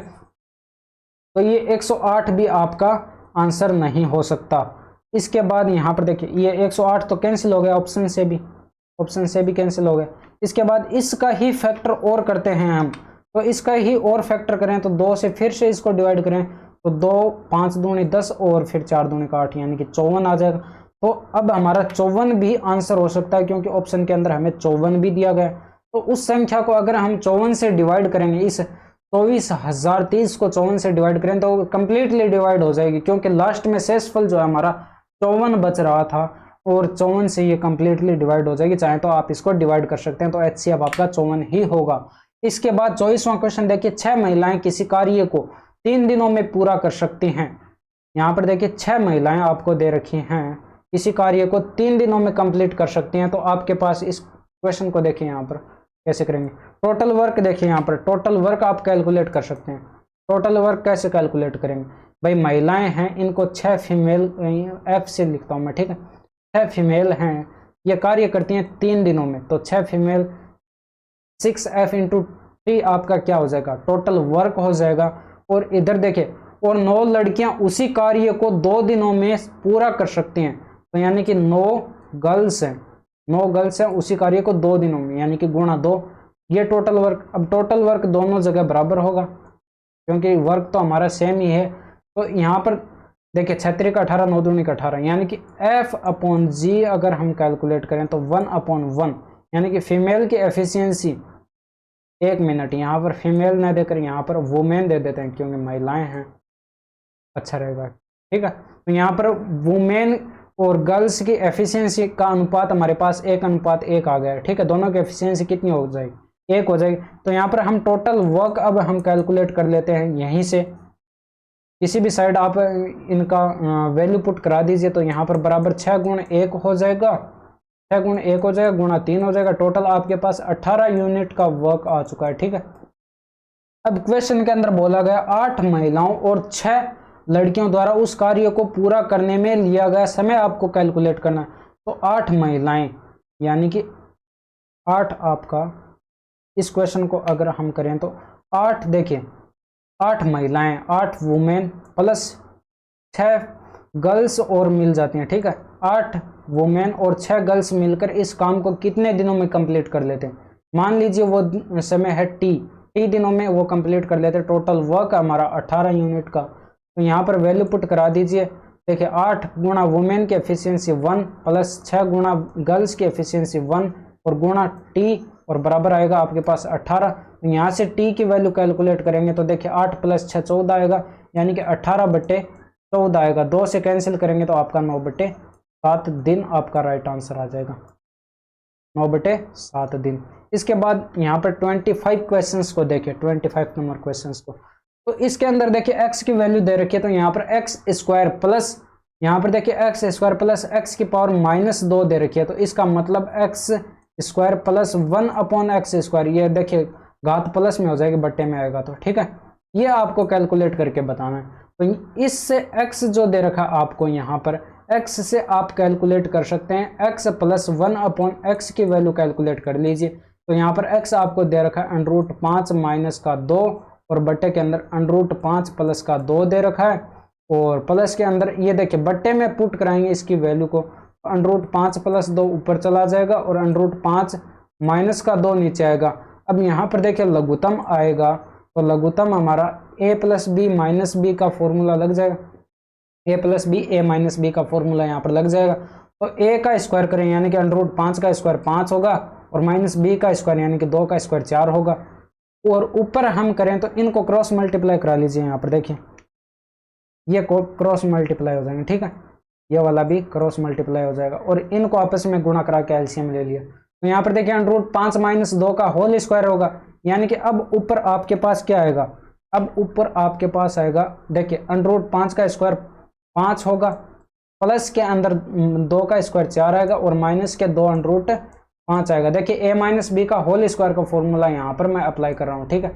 तो ये 108 भी आपका आंसर नहीं हो सकता। इसके बाद यहाँ पर देखिए ये 108 तो कैंसिल हो गया, ऑप्शन से भी कैंसिल हो गया। इसके बाद इसका ही फैक्टर और करते हैं हम, तो इसका ही और फैक्टर करें तो 2 से फिर से इसको डिवाइड करें तो 2 5 दूनी 10 और फिर 4 दूनी का 8 यानी कि 54 आ जाएगा। तो अब हमारा 54 भी आंसर हो सकता है, क्योंकि ऑप्शन के अंदर हमें 54 भी दिया गया। तो उस संख्या को अगर हम 54 से डिवाइड करेंगे, इस 24030 को 54 से डिवाइड करें तो कंप्लीटली डिवाइड हो जाएगी, क्योंकि लास्ट में शेषफल जो है हमारा 54 बच रहा था और 54 से ये कंप्लीटली डिवाइड हो जाएगी। चाहे तो आप इसको डिवाइड कर सकते हैं, तो HCF आपका 54 ही होगा। इसके बाद 24वां क्वेश्चन देखिए, 6 महिलाएं किसी कार्य को 3 दिनों में पूरा कर सकती हैं। यहाँ पर देखिए 6 महिलाएं आपको दे रखी हैं, किसी कार्य को 3 दिनों में कंप्लीट कर सकती हैं। तो आपके पास इस क्वेश्चन को देखिए यहाँ पर कैसे करेंगे। टोटल वर्क देखिए, यहाँ पर टोटल वर्क आप कैलकुलेट कर सकते हैं। टोटल वर्क कैसे कैलकुलेट करेंगे भाई? महिलाएं हैं, इनको 6 फीमेल, F से लिखता हूँ मैं, ठीक है। 6 फीमेल हैं, ये कार्य करती हैं 3 दिनों में, तो 6 फीमेल 6F × 3 आपका क्या हो जाएगा? टोटल वर्क हो जाएगा। और इधर देखिए, और 9 लड़कियां उसी कार्य को 2 दिनों में पूरा कर सकती हैं, तो यानी कि 9 गर्ल्स हैं, 9 गर्ल्स हैं उसी कार्य को 2 दिनों में, यानी कि गुणा 2, ये टोटल वर्क। अब टोटल वर्क दोनों जगह बराबर होगा, क्योंकि वर्क तो हमारा सेम ही है। तो यहाँ पर देखिए 6 का 18, 9 दूनी का 18, यानी कि F/G अगर हम कैलकुलेट करें तो 1/1, यानी कि फीमेल की एफिशिएंसी 1 मिनट, यहाँ पर फीमेल न देकर यहाँ पर वुमेन दे देते हैं, क्योंकि महिलाएं हैं, अच्छा रहेगा, ठीक है। तो यहाँ पर वुमेन और गर्ल्स की एफिशिएंसी का अनुपात हमारे पास 1:1 आ गया है, ठीक है। दोनों की एफिशिएंसी कितनी हो जाएगी? 1 हो जाएगी। तो यहाँ पर हम टोटल वर्क अब हम कैलकुलेट कर लेते हैं यहीं से, किसी भी साइड आप इनका वैल्यू पुट करा दीजिए। तो यहाँ पर बराबर 6 × 1 हो जाएगा, 6 × 1 हो जाएगा, गुणा 3 हो जाएगा। टोटल आपके पास 18 यूनिट का वर्क आ चुका है, ठीक है। अब क्वेश्चन के अंदर बोला गया 8 महिलाओं और 6 लड़कियों द्वारा उस कार्य को पूरा करने में लिया गया समय आपको कैलकुलेट करना है। तो 8 महिलाएं यानी कि 8 आपका, इस क्वेश्चन को अगर हम करें तो 8, देखिए 8 महिलाएं, 8 वुमेन प्लस 6 गर्ल्स और मिल जाती हैं, ठीक है। 8 वुमेन और 6 गर्ल्स मिलकर इस काम को कितने दिनों में कंप्लीट कर लेते हैं। मान लीजिए वो समय है टी दिनों में वो कंप्लीट कर लेते हैं। टोटल वर्क हमारा 18 यूनिट का। तो यहाँ पर वैल्यू पुट करा दीजिए। देखिए 8 गुणा वुमेन की एफिशिएंसी 1 प्लस 6 गुणा गर्ल्स की एफिशिएंसी 1 और गुणा टी और बराबर आएगा आपके पास 18। यहाँ से टी की वैल्यू कैलकुलेट करेंगे तो देखिए 8 प्लस 6 14 आएगा, यानी कि 18/14 आएगा। 2 से कैंसिल करेंगे तो आपका 9/7 दिन आपका राइट आंसर आ जाएगा, 9/7 दिन। इसके बाद यहाँ पर 25 क्वेश्चंस को देखिए, 25 नंबर क्वेश्चंस को। तो इसके अंदर देखिए x की वैल्यू दे रखी है, तो यहाँ पर x² प्लस, यहाँ पर देखिए x² प्लस x⁻² दे रखी है। तो इसका मतलब x² प्लस 1/x², ये देखिए घात प्लस में हो जाएगी, बट्टे में आएगा तो ठीक है। ये आपको कैलकुलेट करके बताना है। तो इससे x जो दे रखा आपको यहाँ पर, x से आप कैलकुलेट कर सकते हैं x प्लस 1/x की वैल्यू कैलकुलेट कर लीजिए। तो यहाँ पर x आपको दे रखा है √5 माइनस का 2 और बट्टे के अंदर √5 प्लस का 2 दे रखा है, और प्लस के अंदर ये देखिए बट्टे में पुट कराएंगे इसकी वैल्यू को, √5 प्लस 2 ऊपर चला जाएगा और √5 माइनस का 2 नीचे आएगा। अब यहाँ पर देखिए लघुत्तम आएगा, तो लघुत्तम हमारा a plus B minus B का फॉर्मूला लग जाएगा, a plus B a minus B का फॉर्मूला यहाँ पर लग जाएगा। तो a का स्क्वायर करें यानी कि √5 का स्क्वायर 5 होगा और माइनस b का स्क्वायर यानी कि 2 का स्क्वायर 4 होगा। और ऊपर हम करें तो इनको क्रॉस मल्टीप्लाई करा लीजिए। यहाँ पर देखिए ये क्रॉस मल्टीप्लाई हो जाएंगे, ठीक है, ये वाला भी क्रॉस मल्टीप्लाई हो जाएगा और इनको आपस में गुणा करा के एलसीएम ले लिया। तो यहाँ पर देखिए √5 माइनस 2 का होल स्क्वायर होगा, यानी कि अब ऊपर आपके पास क्या आएगा, अब ऊपर आपके पास आएगा देखिए √5 का स्क्वायर 5 होगा, प्लस के अंदर 2 का स्क्वायर 4 आएगा और माइनस के 2 √5 आएगा। देखिए a माइनस बी का होल स्क्वायर का फॉर्मूला यहाँ पर मैं अप्लाई कर रहा हूँ, ठीक है।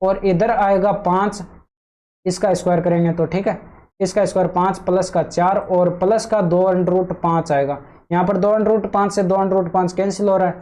और इधर आएगा 5, इसका स्क्वायर करेंगे तो ठीक है, इसका स्क्वायर 5 प्लस का 4 और प्लस का 2 √5 आएगा। यहाँ पर 2 √5 से 2 √5 कैंसिल हो रहा है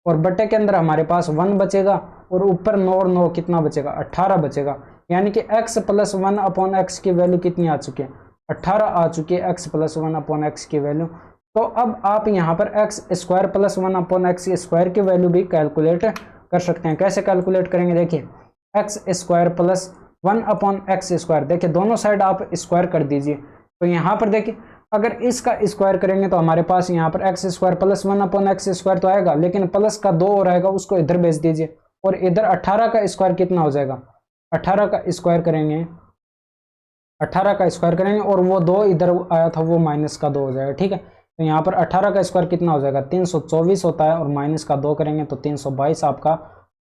और बट्टे के अंदर हमारे पास 1 बचेगा और ऊपर 9 और 9 कितना बचेगा, 18 बचेगा। यानी कि x प्लस 1/x की वैल्यू कितनी आ चुकी है, 18 आ चुकी है x प्लस 1/x की वैल्यू। तो अब आप यहाँ पर x² प्लस 1/x² की वैल्यू भी कैलकुलेट कर सकते हैं। कैसे कैलकुलेट करेंगे, देखिए x² प्लस 1/x², देखिए दोनों साइड आप स्क्वायर कर दीजिए। तो यहाँ पर देखिए अगर इसका स्क्वायर करेंगे तो हमारे पास यहाँ पर x² प्लस 1/x² तो आएगा, लेकिन प्लस का 2 और आएगा, उसको इधर भेज दीजिए। और इधर 18 का स्क्वायर कितना हो जाएगा, 18 का स्क्वायर करेंगे, 18 का स्क्वायर करेंगे और वो 2 इधर आया था वो माइनस का 2 हो जाएगा, ठीक है। तो यहाँ पर 18 का स्क्वायर कितना हो जाएगा, 324 होता है और माइनस का 2 करेंगे तो 322 आपका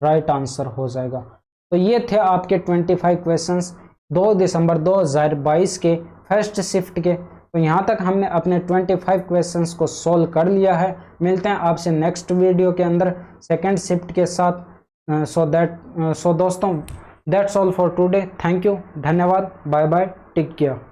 राइट आंसर हो जाएगा। तो ये थे आपके 25 क्वेश्चंस 2 दिसंबर 2022 के फर्स्ट शिफ्ट के। तो यहाँ तक हमने अपने 25 क्वेश्चंस को सॉल्व कर लिया है। मिलते हैं आपसे नेक्स्ट वीडियो के अंदर सेकंड शिफ्ट के साथ। सो दोस्तों that's all for today. Thank you, धन्यवाद, बाय बाय, टेक केयर।